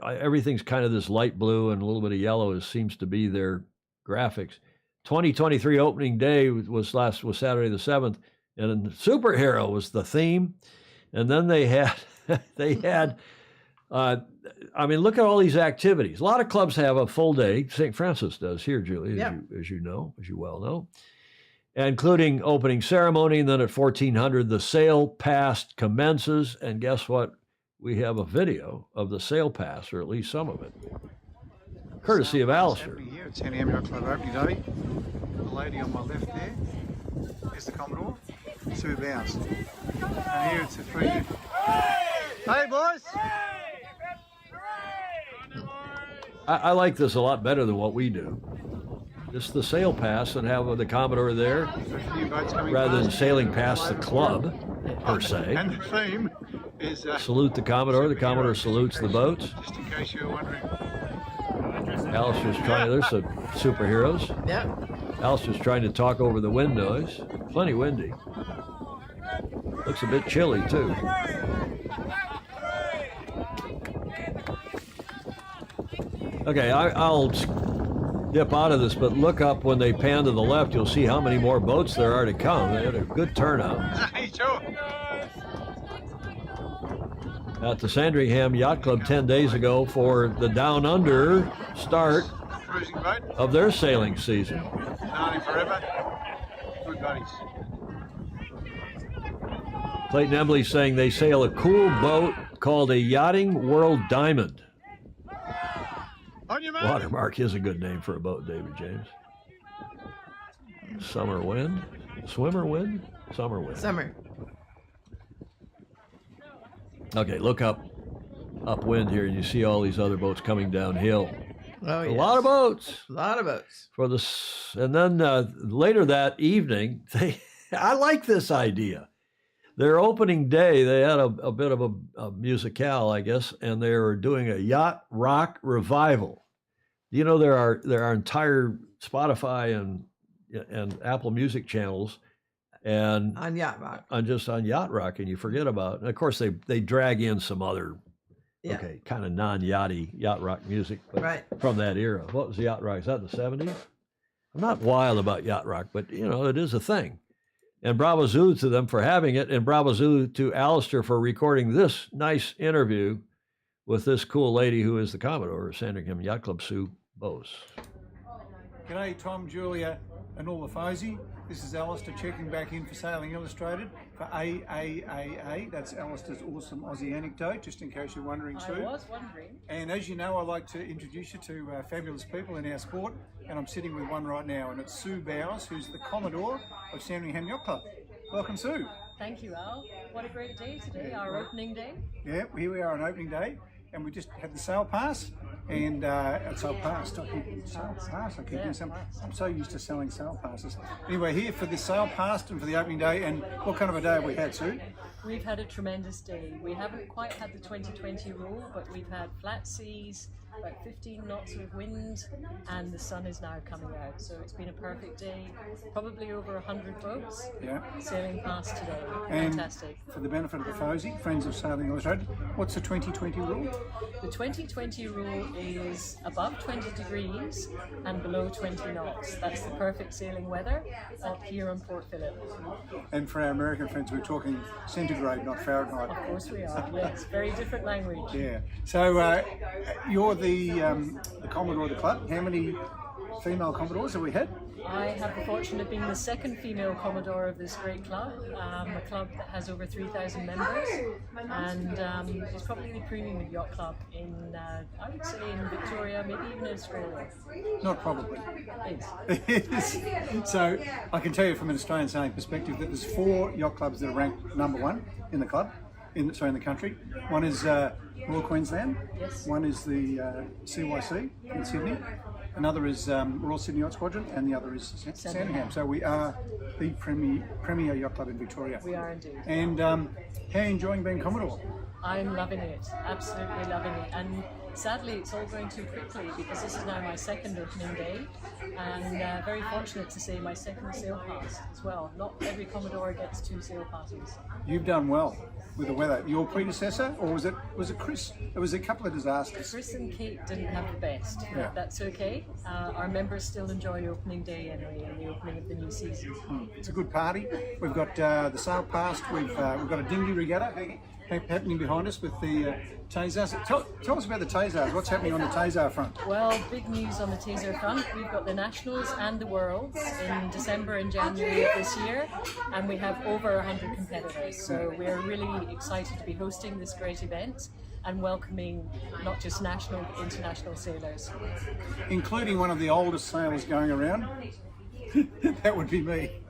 everything's kind of this light blue and a little bit of yellow seems to be their graphics. 2023 opening day was Saturday the 7th, and superhero was the theme. And then they had, look at all these activities. A lot of clubs have a full day. St. Francis does here, Julie, as you well know, including opening ceremony. And then at 1400, the sail pass commences. And guess what? We have a video of the sail pass, or at least some of it, courtesy of Alistair. Every year it's Sandringham Yacht Club opening day. The lady on my left there is the Commodore, Sue Bowes. And here it's a 3-year. Hey, boys! I like this a lot better than what we do. Just the sail pass and have the Commodore there, rather than sailing past the club, per se. And the theme is... salute the Commodore salutes the boats. Just in case you were wondering. Alistair's trying, there's some superheroes. Yeah. Alistair's trying to talk over the wind noise. Plenty windy. Looks a bit chilly, too. Okay, I'll dip out of this, but look up when they pan to the left. You'll see how many more boats there are to come. They had a good turnout. At the Sandringham Yacht Club 10 days ago for the Down Under start of their sailing season. Known forever. Good buddies. Clayton Embley saying they sail a cool boat called a Yachting World Diamond. Watermark is a good name for a boat, David James. Summer wind. Swimmer wind? Summer wind. Summer. Okay, look upwind here, and you see all these other boats coming downhill. Oh, A yes. lot of boats. A lot of boats. For this, and then later that evening, I like this idea. Their opening day, they had a bit of a musicale, I guess, and they were doing a yacht rock revival. You know, there are entire Spotify and Apple Music channels, and On Yacht Rock. on Yacht Rock, and you forget about. And of course, they drag in some other, Yeah. okay, kind of non-yachty yacht rock music, but Right. from that era. What was yacht rock? Is that the 70s? I'm not wild about yacht rock, but you know, it is a thing. And bravo zoo to them for having it, and bravo zoo to Alistair for recording this nice interview with this cool lady who is the Commodore of Sandringham Yacht Club, Sue Bose. G'day Tom, Julia and all the Fosey. This is Alistair checking back in for Sailing Illustrated for AAAA. That's Alistair's Awesome Aussie Anecdote, just in case you're wondering too. I was wondering. And as you know, I like to introduce you to fabulous people in our sport, and I'm sitting with one right now, and it's Sue Bowes, who's the Commodore of Sandringham Yacht Club. Welcome, Sue. Thank you, Al. What a great day today, our opening day. Yeah, here we are on opening day, and we just had the sail pass, and sail pass. I keep doing something. I'm so used to selling sail passes. Anyway, here for the sail pass and for the opening day, and what kind of a day have we had, Sue? We've had a tremendous day. We haven't quite had the 2020 rule, but we've had flat seas, about 15 knots of wind, and the sun is now coming out. So it's been a perfect day. Probably over 100 boats sailing past today. And fantastic. For the benefit of the Fosey, friends of Sailing Illustrated, what's the 2020 rule? The 2020 rule is above 20 degrees and below 20 knots. That's the perfect sailing weather up here on Port Phillip. And for our American friends, we're talking centigrade, not Fahrenheit. Of course we are, yes. Very different language. Yeah. So you're the Commodore of the club. How many female Commodores have we had? I have the fortune of being the second female Commodore of this great club, a club that has over 3,000 members, and it's probably the premium yacht club in, I would say, in Victoria, maybe even in Australia. Not probably. It is. So I can tell you from an Australian sailing perspective that there's 4 yacht clubs that are ranked number 1 in the club, in the country. One is Royal Queensland. Yes. One is the CYC in Sydney. Another is Royal Sydney Yacht Squadron, and the other is Sandringham. So we are the premier yacht club in Victoria. We are indeed. And how are you enjoying being Commodore? I'm loving it, absolutely loving it. And sadly, it's all going too quickly because this is now my second opening day, and very fortunate to say my second sail pass as well. Not every Commodore gets 2 sail passes. You've done well with the weather. Your predecessor, or was it Chris? It was a couple of disasters. Chris and Kate didn't have the best, but Yeah. that's okay. Our members still enjoy opening day anyway, and the opening of the new season. It's a good party. We've got the sail past. We've got a dinghy regatta happening behind us with the Tazars. Tell us about the Tazars. What's happening on the Tazar front? Well, big news on the Taser front. We've got the Nationals and the Worlds in December and January of this year, and we have over 100 competitors. So we're really excited to be hosting this great event and welcoming not just national but international sailors. Including one of the oldest sailors going around. That would be me.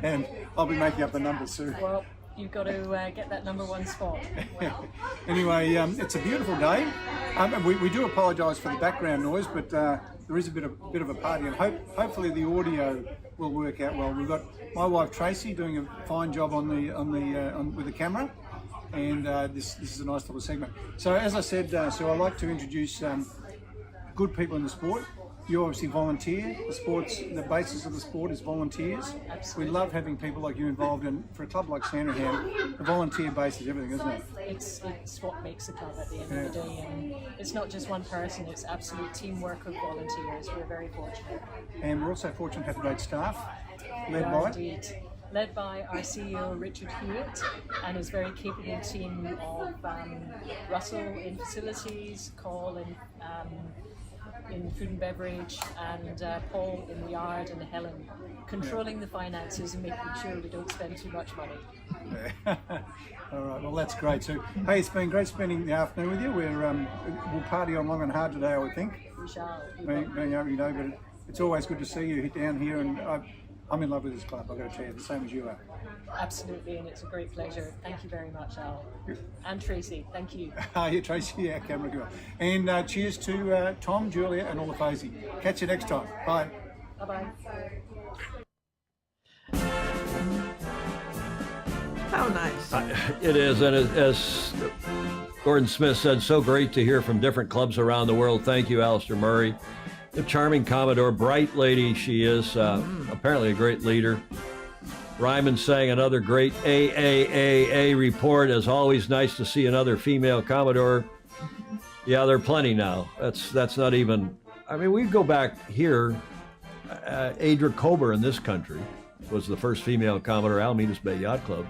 And I'll be making up the numbers soon. Well, you've got to get that number 1 spot. Anyway, it's a beautiful day. We do apologise for the background noise, but there is a bit of a party, and hopefully the audio will work out well. We've got my wife Tracy doing a fine job with the camera, and this is a nice little segment. So as I said, so I like to introduce good people in the sport. You obviously volunteer. The basis of the sport is volunteers. Absolutely. We love having people like you involved, and for a club like Sandringham, the volunteer base is everything, isn't it? It's what makes the club at the end of the day, and it's not just one person, it's absolute teamwork of volunteers. We're very fortunate. And we're also fortunate to have great staff, We are indeed. Led by our CEO Richard Hewitt and his very capable team of Russell in facilities, Call in food and beverage, and Paul in the yard, and Helen controlling the finances and making sure we don't spend too much money. All right, well that's great too. Hey, it's been great spending the afternoon with you. We'll party on long and hard today, I would think. We shall. Being opening day, but it's always good to see you down here, and I'm in love with this club, I've got to tell you, the same as you are. Absolutely, and it's a great pleasure. Thank you very much, Al. And Tracy, thank you. Yeah, Tracy, yeah, camera girl. And cheers to Tom, Julia, and all the Fozy. Catch you next time. Bye. Bye-bye. How nice. It is, and as Gordon Smith said, so great to hear from different clubs around the world. Thank you, Alistair Murray. The charming Commodore, bright lady she is, apparently a great leader. Ryman saying another great AAAA report. As always, nice to see another female Commodore. Yeah, there are plenty now. That's not even, I mean, we go back here. Adra Kober in this country was the first female Commodore, Alameda's Bay Yacht Club,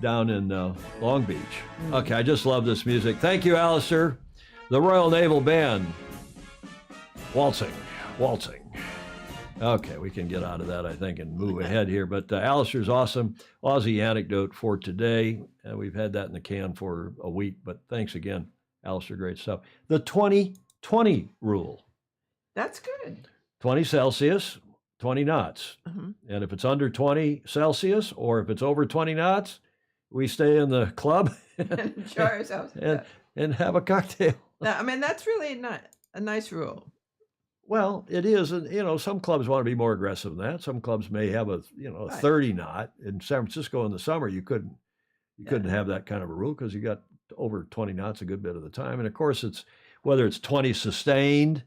down in Long Beach. Okay, I just love this music. Thank you, Alistair. The Royal Naval Band. Waltzing. Okay, we can get out of that, I think, and move ahead here. But Alistair's awesome. Aussie anecdote for today. We've had that in the can for a week, but thanks again, Alistair. Great stuff. The 20-20 rule. That's good. 20 Celsius, 20 knots. And if it's under 20 Celsius or if it's over 20 knots, we stay in the club Enjoy ourselves. and have a cocktail. I mean, that's really not a nice rule. Well, it is. And, you know, some clubs want to be more aggressive than that. Some clubs may have a 30 knot. In San Francisco in the summer, you couldn't have that kind of a rule because you got over 20 knots a good bit of the time. And of course, it's whether it's 20 sustained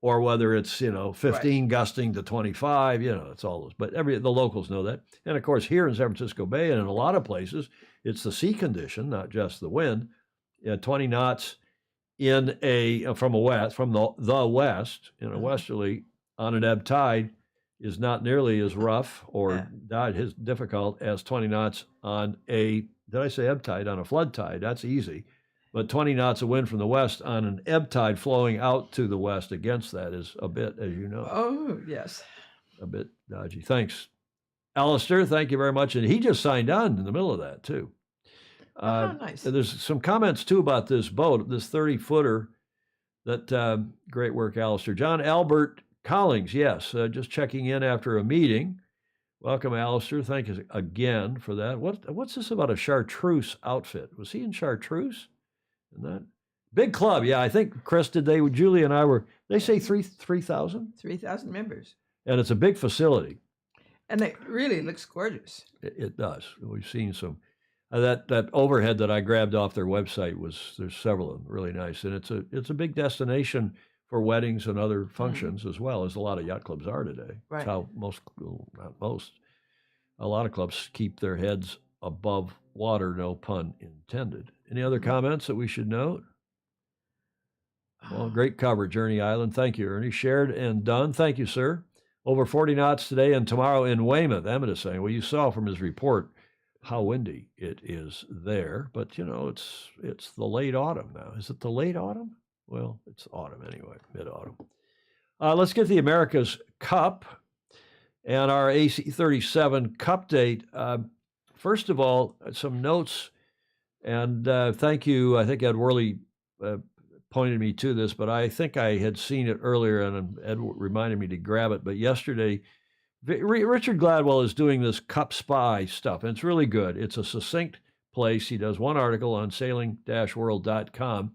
or whether it's, 15 gusting to 25, it's all those. But the locals know that. And of course, here in San Francisco Bay and in a lot of places, it's the sea condition, not just the wind. 20 knots from the west, in a westerly, on an ebb tide is not nearly as rough or as difficult as 20 knots on did I say ebb tide? On a flood tide, that's easy. But 20 knots of wind from the west on an ebb tide flowing out to the west against that is a bit, as you know. Oh, yes. A bit dodgy. Thanks, Alistair. Thank you very much. And he just signed on in the middle of that, too. Nice. There's some comments, too, about this boat, this 30-footer. That great work, Alistair. John Albert Collings, yes, just checking in after a meeting. Welcome, Alistair. Thank you again for that. What's this about a chartreuse outfit? Was he in chartreuse? That big club, yeah. I think Chris, Julie and I were. They say 3,000. 3,000 members, and it's a big facility. And it really looks gorgeous. It does. We've seen some that overhead that I grabbed off their website there's several of them really nice, and it's a big destination for weddings and other functions as well as a lot of yacht clubs are today. Right. It's how a lot of clubs keep their heads above water, no pun intended. Any other comments that we should note? Well, great coverage, Ernie Island. Thank you, Ernie. Shared and done. Thank you, sir. Over 40 knots today and tomorrow in Weymouth. Emmett is saying, well, you saw from his report how windy it is there. But, it's the late autumn now. Is it the late autumn? Well, it's autumn anyway, mid-autumn. Let's get the America's Cup and our AC37 Cup date. First of all, some notes. And thank you. I think Ed Worley pointed me to this, but I think I had seen it earlier, and Ed reminded me to grab it. But yesterday, Richard Gladwell is doing this Cup Spy stuff, and it's really good. It's a succinct place. He does one article on sailing-world.com,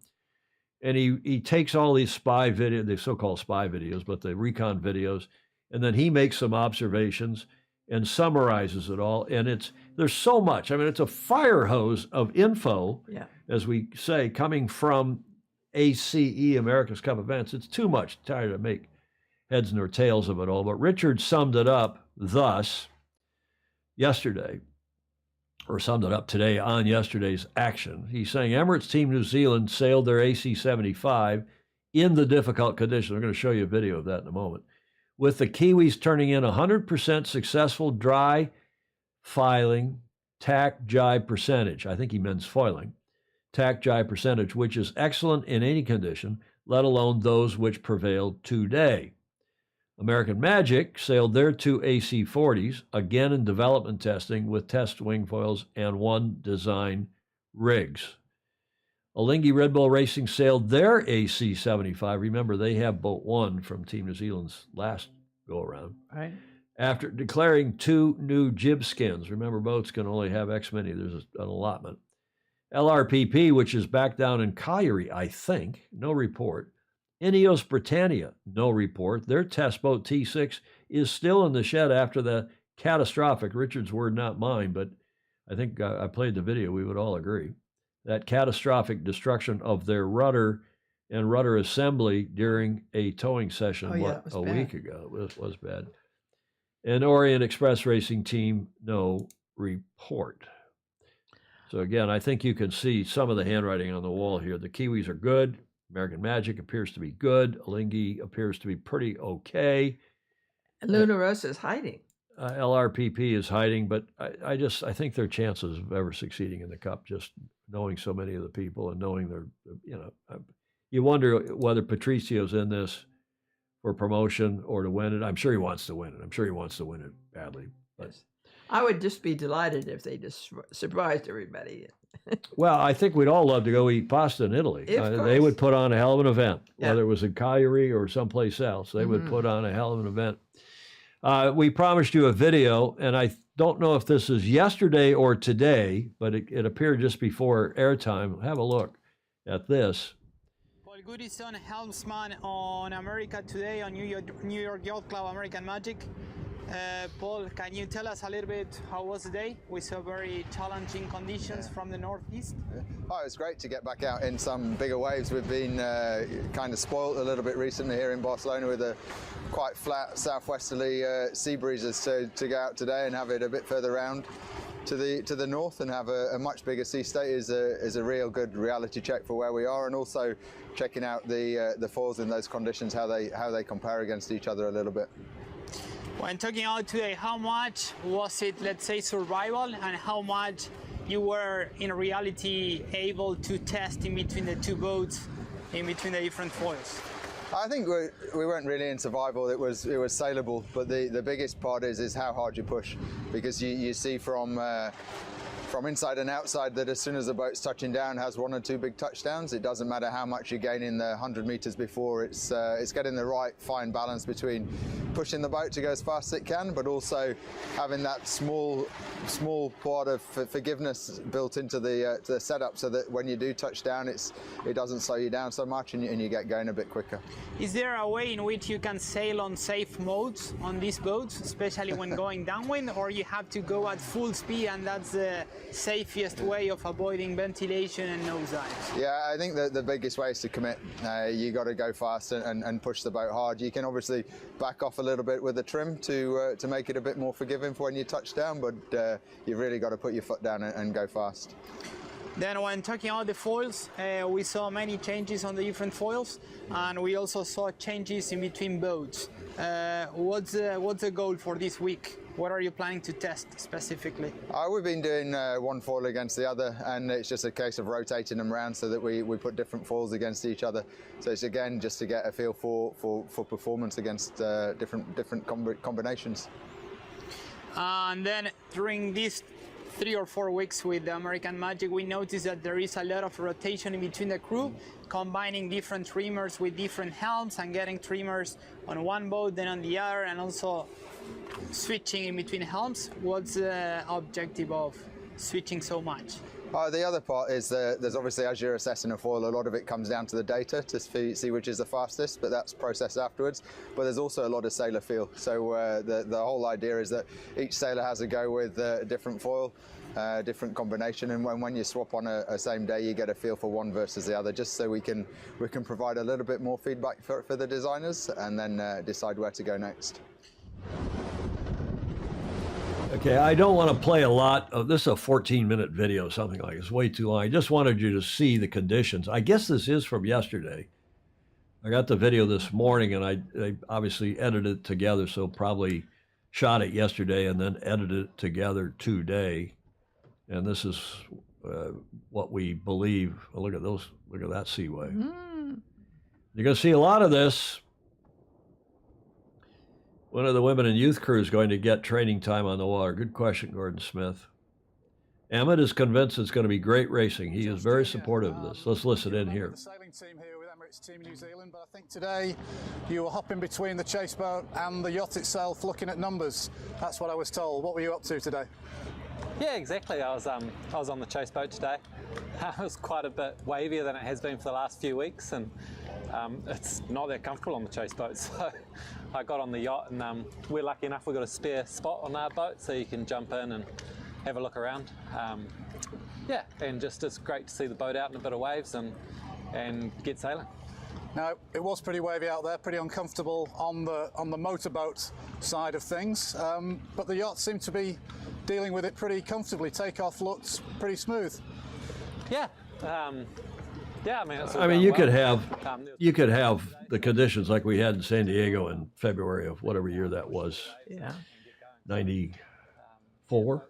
and he takes all these spy videos, the so-called spy videos, but the recon videos, and then he makes some observations and summarizes it all. And there's so much. I mean, it's a fire hose of info, as we say, coming from ACE, America's Cup events. It's too much. Tired to make heads nor tails of it all. But Richard summed it up thus yesterday, or summed it up today on yesterday's action. He's saying Emirates Team New Zealand sailed their AC-75 in the difficult conditions. I'm going to show you a video of that in a moment, with the Kiwis turning in 100% successful dry filing tack jibe percentage. I think he means foiling. Tack jibe percentage, which is excellent in any condition, let alone those which prevailed today. American Magic sailed their two AC-40s, again in development testing with test wing foils and one design rigs. Alinghi Red Bull Racing sailed their AC-75. Remember, they have boat one from Team New Zealand's last go-around. Right. after declaring 2 new jib skins. Remember, boats can only have X many. There's an allotment. LRPP, which is back down in Cagliari, I think, no report. Ineos Britannia, no report. Their test boat T6 is still in the shed after the catastrophic, Richard's word, not mine, but I think I played the video, we would all agree, that catastrophic destruction of their rudder and rudder assembly during a towing session a week ago. It was bad. And Orient Express Racing Team, no report. So again, I think you can see some of the handwriting on the wall here. The Kiwis are good. American Magic appears to be good. Alinghi appears to be pretty okay. And Luna Rossa is hiding. LRPP is hiding, but I think their chances of ever succeeding in the Cup, just knowing so many of the people and knowing their, you wonder whether Patricio's in this for promotion or to win it. I'm sure he wants to win it. I'm sure he wants to win it badly. But I would just be delighted if they just surprised everybody. Well, I think we'd all love to go eat pasta in Italy. They would put on a hell of an event, whether it was in Cagliari or someplace else. They would put on a hell of an event. We promised you a video, and I don't know if this is yesterday or today, but it appeared just before airtime. Have a look at this. Paul Goodison, helmsman on America Today on New York Yacht Club American Magic. Paul, can you tell us a little bit how was the day? We saw very challenging conditions from the northeast. Oh, it was great to get back out in some bigger waves. We've been kind of spoilt a little bit recently here in Barcelona with a quite flat southwesterly sea breezes. To go out today and have it a bit further round to the north and have a much bigger sea state is a real good reality check for where we are, and also checking out the foils in those conditions, how they compare against each other a little bit. When talking about today, how much was it, let's say, survival, and how much you were in reality able to test in between the two boats, in between the different foils? I think we weren't really in survival. It was saleable, but the biggest part is how hard you push, because you see from inside and outside that as soon as the boat's touching down, has 1 or 2 big touchdowns. It doesn't matter how much you gain in the 100 meters before. It's getting the right fine balance between pushing the boat to go as fast as it can, but also having that small part of forgiveness built into the setup, so that when you do touch down, it doesn't slow you down so much, and you get going a bit quicker. Is there a way in which you can sail on safe modes on these boats, especially when going downwind, or you have to go at full speed and that's the safest way of avoiding ventilation and nosedives? Yeah, I think the biggest way is to commit. You got to go fast and push the boat hard. You can obviously back off a little bit with the trim to make it a bit more forgiving for when you touch down, but you've really got to put your foot down and go fast. Then when talking about the foils, we saw many changes on the different foils, and we also saw changes in between boats. What's the goal for this week? What are you planning to test specifically? We've been doing one foil against the other, and it's just a case of rotating them around so that we put different foils against each other. So it's again just to get a feel for performance against different combinations. And then during these 3 or 4 weeks with the American Magic, we noticed that there is a lot of rotation in between the crew, combining different trimmers with different helms and getting trimmers on one boat, then on the other, and also switching in between helms. What's the objective of switching so much? The other part is there's obviously, as you're assessing a foil, a lot of it comes down to the data to see which is the fastest, but that's processed afterwards. But there's also a lot of sailor feel. So the whole idea is that each sailor has a go with a different foil, different combination, and when you swap on a same day, you get a feel for one versus the other, just so we can provide a little bit more feedback for the designers, and then decide where to go next. Okay, I don't want to play a lot of this. Is a 14-minute video, something like it's way too long. I just wanted you to see the conditions. I guess this is from yesterday. I got the video this morning, and I obviously edited it together, so probably shot it yesterday and then edited it together today. And this is what we believe. Oh, look at those. Look at that seaway. You're going to see a lot of this. When are the women in youth crews going to get training time on the water? Good question, Gordon Smith. Emmett is convinced it's going to be great racing. He is very supportive of this. Let's listen in here. The sailing team here with it's Team New Zealand, but I think today you were hopping between the chase boat and the yacht itself, looking at numbers. That's what I was told. What were you up to today? Yeah, exactly. I was on the chase boat today. It was quite a bit wavier than it has been for the last few weeks, and it's not that comfortable on the chase boat. So I got on the yacht, and we're lucky enough we've got a spare spot on our boat, so you can jump in and have a look around. Yeah, and just it's great to see the boat out in a bit of waves and get sailing. Now, it was pretty wavy out there, pretty uncomfortable on the motorboat side of things, but the yacht seemed to be dealing with it pretty comfortably. Takeoff looked pretty smooth. Yeah. Yeah, I mean, it's all I mean, going you well. could have the conditions like we had in San Diego in February of whatever year that was. Yeah. 94,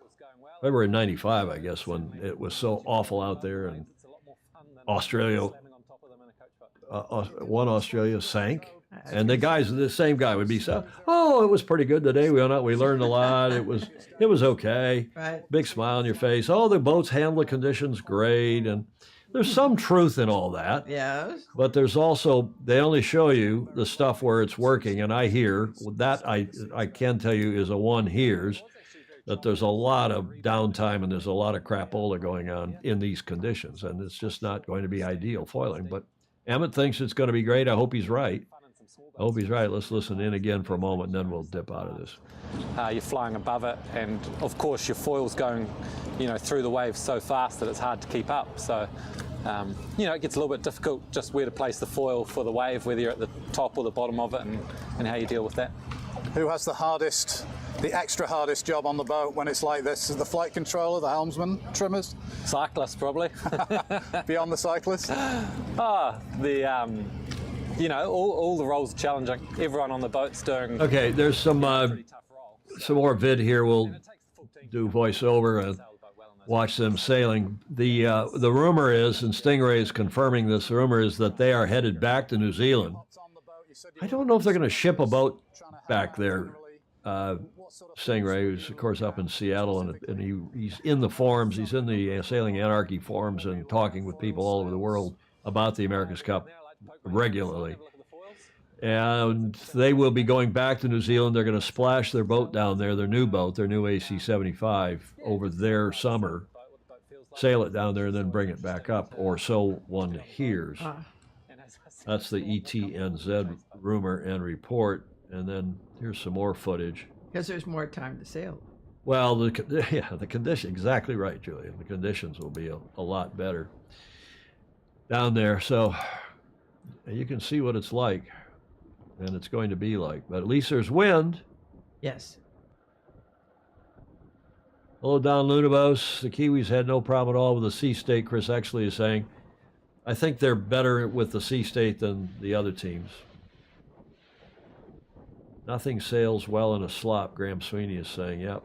February 95, I guess, when it was so awful out there, and Australia, one Australia sank, and the same guy would be so, oh, it was pretty good today. We went out, we learned a lot. It was okay. Right. Big smile on your face. Oh, the boats handle the conditions great, and there's some truth in all that. Yes. But there's also, they only show you the stuff where it's working, and I hear that I can tell you is a one hears that there's a lot of downtime and there's a lot of crapola going on in these conditions, and it's just not going to be ideal foiling. But Emmett thinks it's going to be great. I hope he's right. I hope he's right. Let's listen in again for a moment, and then we'll dip out of this. You're flying above it, and of course your foil's going, through the waves so fast that it's hard to keep up. So, it gets a little bit difficult just where to place the foil for the wave, whether you're at the top or the bottom of it, and how you deal with that. Who has the extra hardest job on the boat when it's like this? Is the flight controller, the helmsman, trimmers? Cyclists, probably. Beyond the cyclists? All the roles are challenging. Everyone on the boat's doing. Okay, there's some more vid here. We'll do voiceover and watch them sailing. The rumor is, and Stingray is confirming this, the rumor is that they are headed back to New Zealand. I don't know if they're going to ship a boat back there. Stingray, who's of course up in Seattle, and he's in the forums. He's in the Sailing Anarchy forums and talking with people all over the world about the America's Cup regularly. And they will be going back to New Zealand. They're going to splash their boat down there, their new boat, their new AC-75, over their summer, sail it down there, and then bring it back up, or so one hears. That's the ETNZ rumor and report. And then here's some more footage. Because there's more time to sail. Well, the condition, exactly right, Julia. The conditions will be a lot better down there. So you can see what it's like, and it's going to be like. But at least there's wind. Yes. Hello, Don Lunabos. The Kiwis had no problem at all with the Sea State, Chris Exley is saying. I think they're better with the Sea State than the other teams. Nothing sails well in a slop, Graham Sweeney is saying, yep.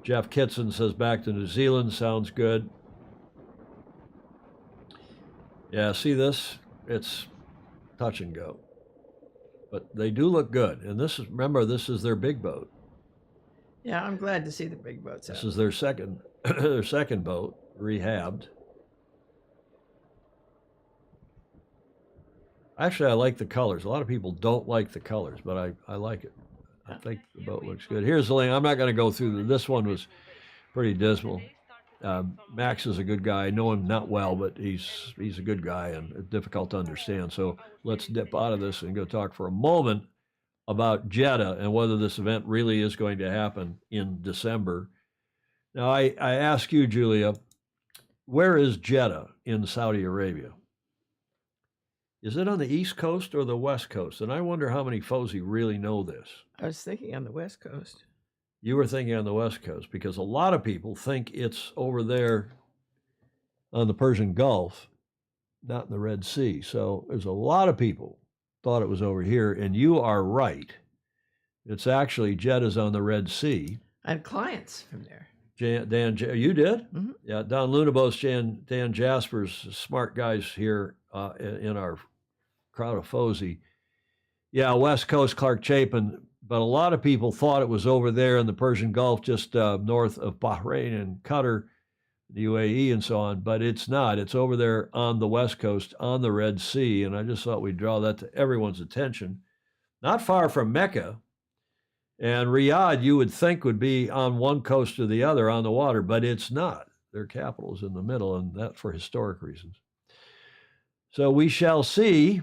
Jeff Kitson says back to New Zealand, sounds good. Yeah, see this? It's touch and go. But they do look good. And remember, this is their big boat. Yeah, I'm glad to see the big boats out. This is their second boat, rehabbed. Actually, I like the colors. A lot of people don't like the colors, but I like it. I think the boat looks good. Here's the link. I'm not going to go through this one was pretty dismal. Max is a good guy. I know him not well, but he's a good guy and difficult to understand. So let's dip out of this and go talk for a moment about Jeddah and whether this event really is going to happen in December. Now, I ask you, Julia, where is Jeddah in Saudi Arabia? Is it on the East Coast or the West Coast? And I wonder how many Fozy really know this. I was thinking on the West Coast. You were thinking on the West Coast because a lot of people think it's over there on the Persian Gulf, not in the Red Sea. So there's a lot of people thought it was over here, and you are right. It's actually Jeddah's on the Red Sea. I had clients from there. Dan, you did? Mm-hmm. Yeah, Don Lunabos, Dan Jaspers, smart guys here in our crowd of Fozy. Yeah, West Coast, Clark Chapin. But a lot of people thought it was over there in the Persian Gulf, just north of Bahrain and Qatar. the UAE and so on, but it's not. It's over there on the West Coast, on the Red Sea, and I just thought we'd draw that to everyone's attention. Not far from Mecca, and Riyadh you would think would be on one coast or the other on the water, but it's not. Their capital is in the middle, and that for historic reasons. So we shall see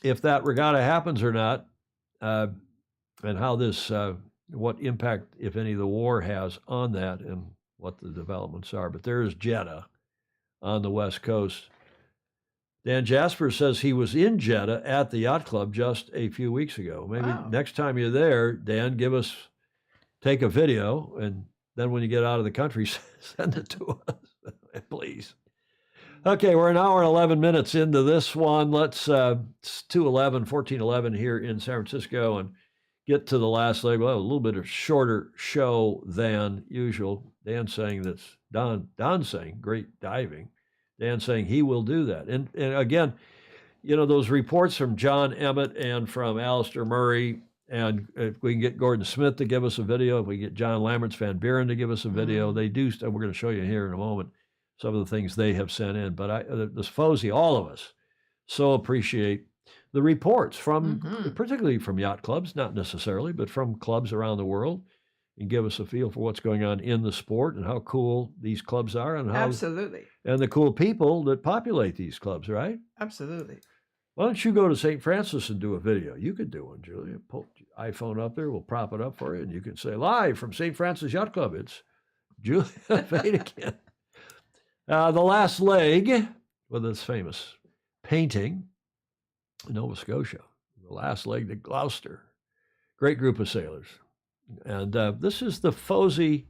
if that regatta happens or not, and how this, what impact, if any, the war has on that, and what the developments are. But there is Jeddah on the West Coast. Dan Jasper says he was in Jeddah at the yacht club just a few weeks ago. Maybe next time you're there, Dan, take a video, and then when you get out of the country, send it to us, please. Okay, we're an hour and 11 minutes into this one. Let's, it's 14:11 here in San Francisco, and get to the last leg. We'll have a little bit of shorter show than usual. Dan saying that's Don saying great diving. Dan saying he will do that. And again, those reports from John Emmett and from Alistair Murray, and if we can get Gordon Smith to give us a video, if we get John Lamberts Van Buren to give us a video, they do. We're going to show you here in a moment some of the things they have sent in. But this FOSI, all of us, so appreciate the reports from, particularly from yacht clubs, not necessarily, but from clubs around the world, and give us a feel for what's going on in the sport and how cool these clubs are, and how Absolutely. And the cool people that populate these clubs, right? Absolutely. Why don't you go to St. Francis and do a video? You could do one, Julia. Pull your iPhone up there. We'll prop it up for you, and you can say, live from St. Francis Yacht Club, it's Julia Vatican. The last leg with this famous painting in Nova Scotia. The last leg to Gloucester. Great group of sailors. And this is the FOSI.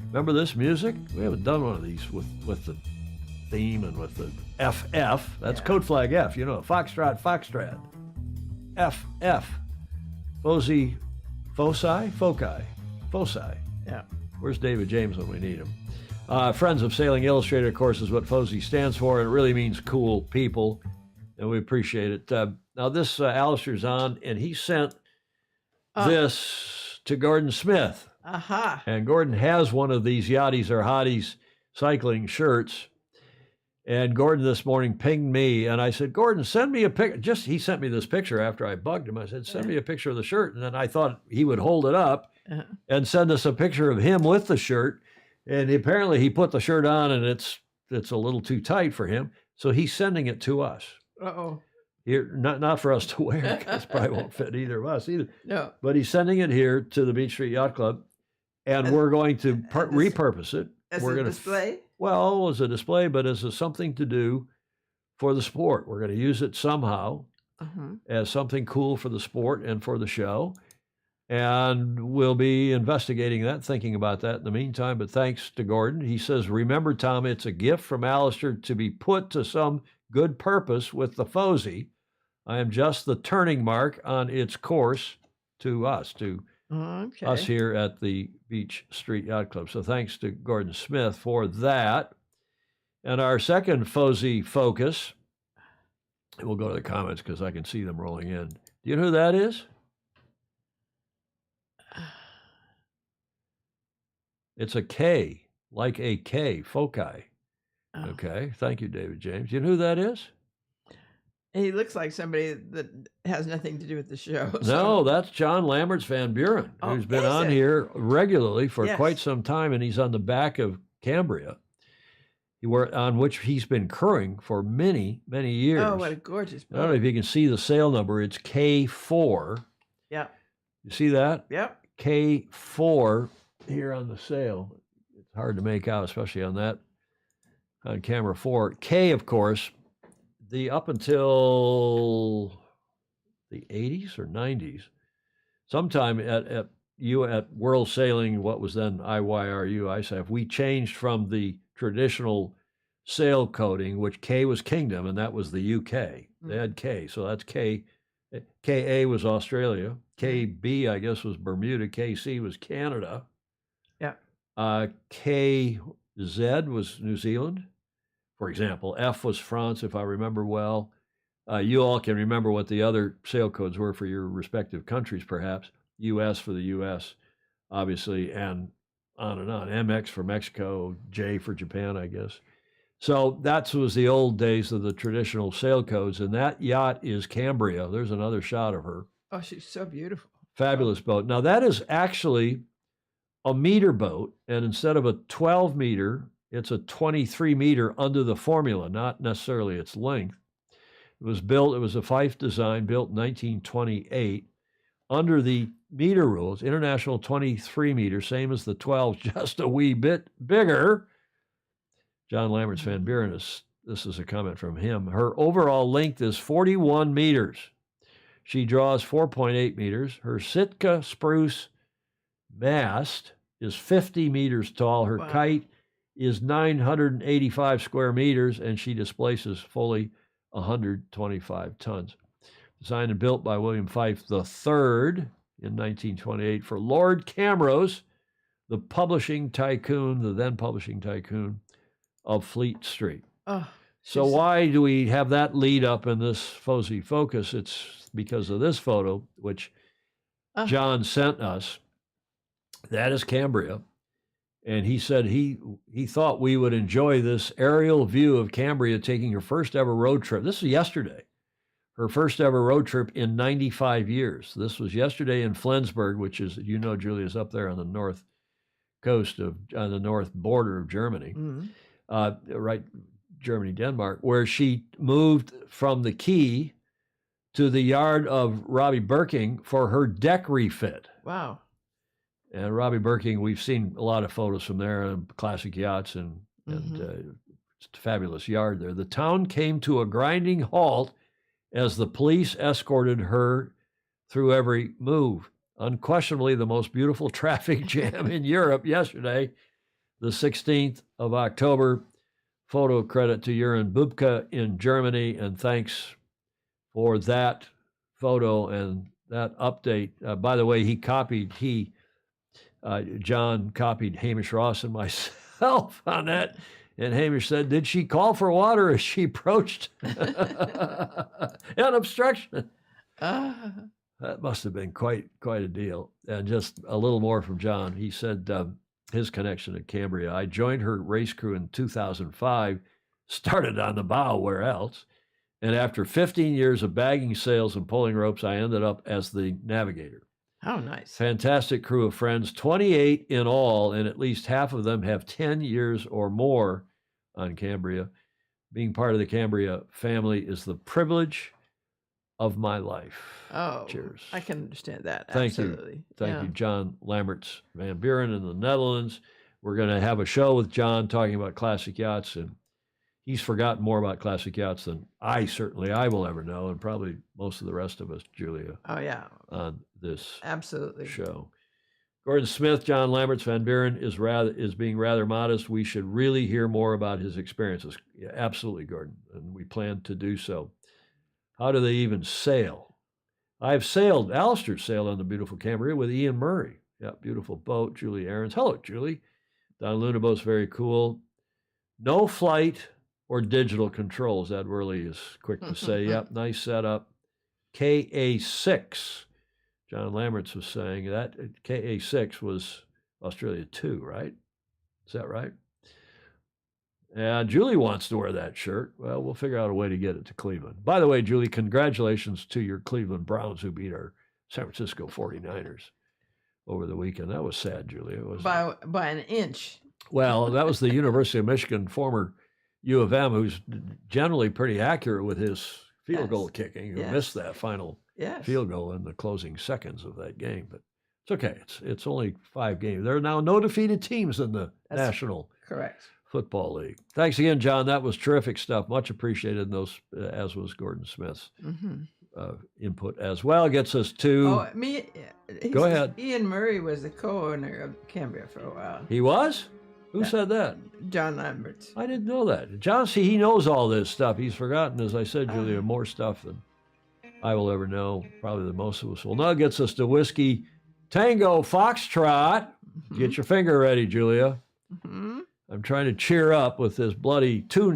Remember this music? We haven't done one of these with the theme and with the FF. That's code flag F, Foxtrot. FF. FOSI, Foci. Yeah. Where's David James when we need him? Friends of Sailing Illustrated, of course, is what FOSI stands for, and it really means cool people, and we appreciate it. Now, this Alistair's on, and he sent this to Gordon Smith. Aha. And Gordon has one of these Yachties or Hotties cycling shirts. And Gordon this morning pinged me, and I said, Gordon, send me a picture. He sent me this picture after I bugged him. I said, send me a picture of the shirt. And then I thought he would hold it up and send us a picture of him with the shirt. And apparently he put the shirt on, and it's a little too tight for him. So he's sending it to us. Uh-oh. Here, not for us to wear, because it probably won't fit either of us either. No. But he's sending it here to the Beach Street Yacht Club, and we're going to repurpose it. As a display? Well, as a display, but as something to do for the sport. We're going to use it somehow as something cool for the sport and for the show. And we'll be investigating that, thinking about that in the meantime. But thanks to Gordon. He says, remember, Tom, it's a gift from Alistair to be put to some good purpose with the FOSI. I am just the turning mark on its course to us, us here at the Beach Street Yacht Club. So thanks to Gordon Smith for that. And our second FOSI focus, and we'll go to the comments because I can see them rolling in. Do you know who that is? It's a K, like a K, foci. Oh. Okay, thank you, David James. You know who that is? He looks like somebody that has nothing to do with the show. No, that's John Lamberts Van Buren, who's been on here regularly for quite some time, and he's on the back of Cambria, on which he's been crewing for many, many years. Oh, what a gorgeous boat. I don't know if you can see the sail number. It's K4. Yeah. You see that? Yep. K4 here on the sail. It's hard to make out, especially on camera 4. K, of course, up until the 80s or 90s, sometime at World Sailing, what was then IYRU, ISAF, we changed from the traditional sail coding, which K was Kingdom, and that was the UK. They had K, so that's K. KA was Australia. KB, I guess, was Bermuda. KC was Canada. Yeah. KZ was New Zealand, for example. F was France, if I remember well. You all can remember what the other sail codes were for your respective countries, perhaps. US for the US, obviously, and on and on. MX for Mexico, J for Japan, I guess. So that was the old days of the traditional sail codes, and that yacht is Cambria. There's another shot of her. Oh, she's so beautiful. Fabulous boat. Now, that is actually a meter boat, and instead of a 12 meter, it's a 23 meter under the formula, not necessarily its length. It was a Fife design, built in 1928, under the meter rules, international 23 meter, same as the 12, just a wee bit bigger. John Lambert's Van Buren this is a comment from him. Her overall length is 41 meters. She draws 4.8 meters. Her Sitka spruce mast is 50 meters tall. Her kite is 985 square meters, and she displaces fully 125 tons. Designed and built by William Fife III in 1928 for Lord Camrose, the then publishing tycoon of Fleet Street. Oh, so why do we have that lead up in this Fosey Focus? It's because of this photo, which John sent us. That is Cambria. And he said he thought we would enjoy this aerial view of Cambria taking her first ever road trip. This was yesterday. Her first ever road trip in 95 years. This was yesterday in Flensburg, which is, Julia's up there on the north coast on the north border of Germany. Mm-hmm. Right, Germany, Denmark, where she moved from the quay to the yard of Robbie Birking for her deck refit. Wow. And Robbie Birking, we've seen a lot of photos from there, classic yachts, and it's a fabulous yard there. The town came to a grinding halt as the police escorted her through every move. Unquestionably, the most beautiful traffic jam in Europe yesterday, the 16th of October. Photo credit to Jürgen Bubka in Germany, and thanks for that photo and that update. By the way, John copied Hamish Ross and myself on that. And Hamish said, "Did she call for water as she approached an obstruction?" That must have been quite a deal. And just a little more from John. He said his connection to Cambria. I joined her race crew in 2005, started on the bow, where else? And after 15 years of bagging sails and pulling ropes, I ended up as the navigator. Oh, nice. Fantastic crew of friends, 28 in all, and at least half of them have 10 years or more on Cambria. Being part of the Cambria family is the privilege of my life. Oh, cheers. I can understand that. Thank Absolutely. you. Thank you, John Lamberts Van Buren in the Netherlands. We're going to have a show with John talking about classic yachts, and he's forgotten more about classic yachts than I will ever know, and probably most of the rest of us, Julia. Oh, yeah. On this absolutely show. Gordon Smith, John Lamberts Van Buren is being rather modest. We should really hear more about his experiences. Yeah, absolutely, Gordon, and we plan to do so. How do they even sail? I've sailed, Alistair sailed on the beautiful Cambria with Ian Murray. Yeah, beautiful boat. Julie Aarons. Hello, Julie. Don Luna boat's very cool. No flight or digital controls. Ed Worley is quick to say. Yep, nice setup. KA6. John Lamberts was saying that KA6 was Australia 2, right? Is that right? And Julie wants to wear that shirt. Well, we'll figure out a way to get it to Cleveland. By the way, Julie, congratulations to your Cleveland Browns who beat our San Francisco 49ers over the weekend. That was sad, Julie. It was by an inch. Well, that was the University of Michigan former U of M, who's generally pretty accurate with his field goal kicking, who missed that final field goal in the closing seconds of that game. But it's okay. It's only 5 games. There are now no defeated teams in the National Football League. Thanks again, John. That was terrific stuff. Much appreciated. Those, as was Gordon Smith's input as well. Gets us to. Go ahead. Ian Murray was the co-owner of Cambria for a while. He was? Who said that? John Lamberts. I didn't know that. John, see, he knows all this stuff. He's forgotten, as I said, Julia, more stuff than I will ever know, probably than most of us will know. Gets us to Whiskey Tango Foxtrot. Get your finger ready, Julia. I'm trying to cheer up with this bloody two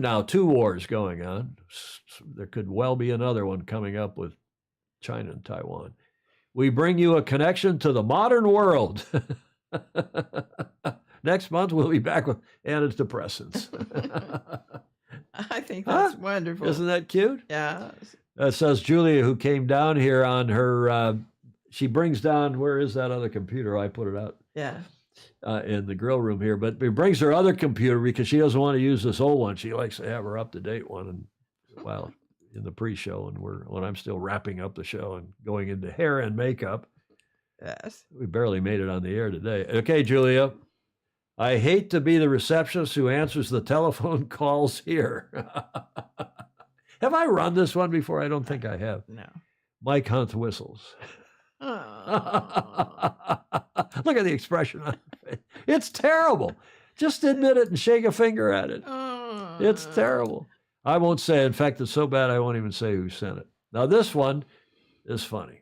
wars going on. There could well be another one coming up with China and Taiwan. We bring you a connection to the modern world. Next month, we'll be back with antidepressants. I think that's wonderful. Isn't that cute? Yeah. Says Julia, who came down here on her, she brings down, where is that other computer? I put it out. Yeah. In the grill room here, but it brings her other computer because she doesn't want to use this old one. She likes to have her up-to-date one. And well, in the pre-show, and when I'm still wrapping up the show and going into hair and makeup. Yes. We barely made it on the air today. Okay, Julia. I hate to be the receptionist who answers the telephone calls here. Have I run this one before? I don't think I have. No. Mike Hunt whistles. Oh. Look at the expression on her face. It's terrible. Just admit it and shake a finger at it. It's terrible. I won't say. In fact, it's so bad I won't even say who sent it. Now, this one is funny.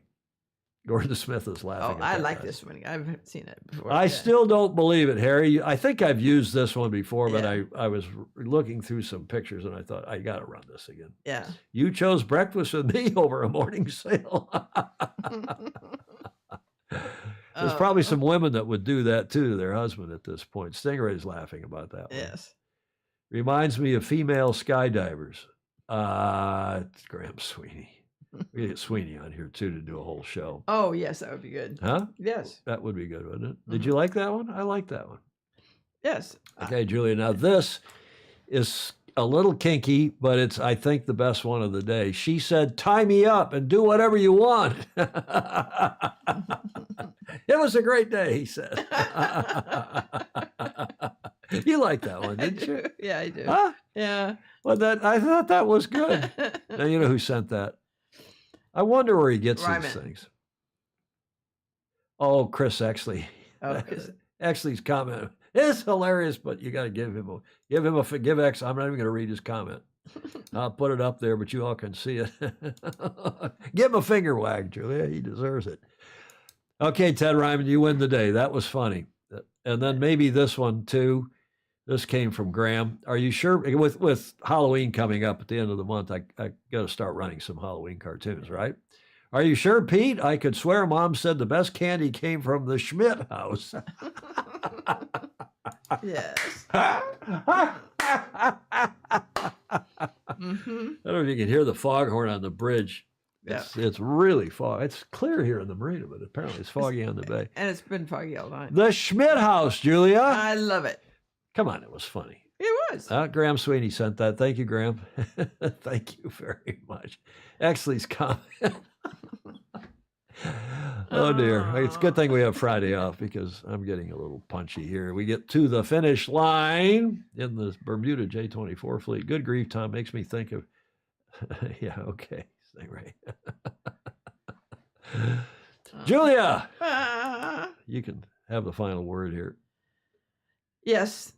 Gordon Smith is laughing. Oh, I like this one. I've seen it before. I still don't believe it, Harry. I think I've used this one before, but I was looking through some pictures and I thought, I got to run this again. Yeah. You chose breakfast with me over a morning sale. There's probably some women that would do that too to their husband at this point. Stingray's laughing about that one. Yes. Reminds me of female skydivers. It's Graham Sweeney. We get Sweeney on here too to do a whole show. Oh, yes, that would be good. Huh? Yes. That would be good, wouldn't it? Did you like that one? I like that one. Yes. Okay, Julia. Now this is a little kinky, but it's, I think, the best one of the day. She said, "Tie me up and do whatever you want." It was a great day, he said. You like that one, didn't you? Yeah, I do. Huh? Yeah. Well, I thought that was good. Now, you know who sent that? I wonder where he gets these things. Oh, Chris Exley. Oh, Chris. Exley's comment is hilarious, but you got to give X. I'm not even going to read his comment. I'll put it up there, but you all can see it. Give him a finger wag, Julia. He deserves it. Okay, Ted Ryman, you win the day. That was funny. And then maybe this one too. This came from Graham. Are you sure? With Halloween coming up at the end of the month, I got to start running some Halloween cartoons, right? Are you sure, Pete? I could swear Mom said the best candy came from the Schmidt house. Yes. Mm-hmm. I don't know if you can hear the foghorn on the bridge. It's really foggy. It's clear here in the marina, but apparently it's foggy on the bay. And it's been foggy all night. The Schmidt house, Julia. I love it. Come on, it was funny. It was. Graham Sweeney sent that. Thank you, Graham. Thank you very much. Exley's comment. Oh, dear. It's a good thing we have Friday off because I'm getting a little punchy here. We get to the finish line in the Bermuda J24 fleet. Good grief, Tom. Makes me think of, yeah, okay. Right. Julia, you can have the final word here. Yes.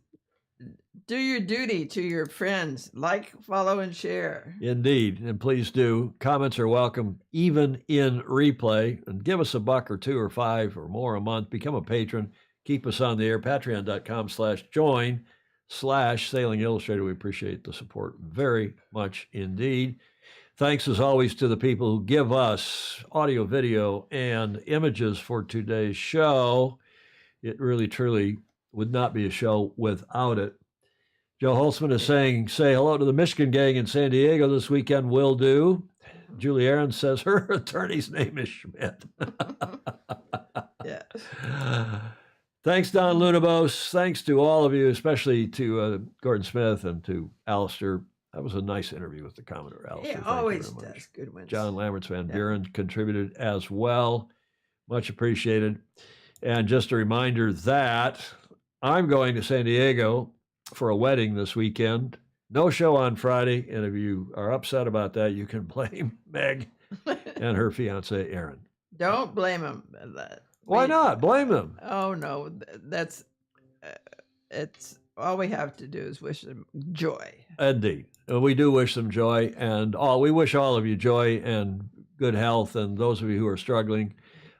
Do your duty to your friends. Like, follow, and share. Indeed. And please do. Comments are welcome, even in replay. And give us $1 or $2 or $5 or more a month. Become a patron. Keep us on the air. Patreon.com/join/Sailing Illustrated. We appreciate the support very much indeed. Thanks, as always, to the people who give us audio, video, and images for today's show. It really, truly would not be a show without it. Joe Holtzman is saying, say hello to the Michigan gang in San Diego this weekend. Will do. Julie Aaron says her attorney's name is Schmidt. Yes. Thanks, Don Lunabos. Thanks to all of you, especially to Gordon Smith and to Alistair. That was a nice interview with the Commodore, Alistair. He always does good ones. John Lamberts Van Buren contributed as well. Much appreciated. And just a reminder that I'm going to San Diego for a wedding this weekend. No show on Friday. And if you are upset about that, you can blame Meg and her fiance, Aaron. Don't blame him. Why not? Blame them. Oh, no. That's, it's all we have to do is wish them joy. Indeed. We do wish them joy, and we wish all of you joy and good health, and those of you who are struggling,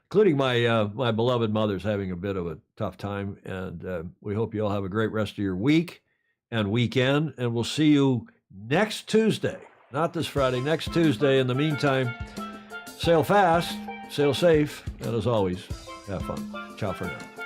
including my my beloved mother's having a bit of a tough time, and we hope you all have a great rest of your week and weekend, and we'll see you next Tuesday, not this Friday, next Tuesday. In the meantime, sail fast, sail safe, and as always, have fun. Ciao for now.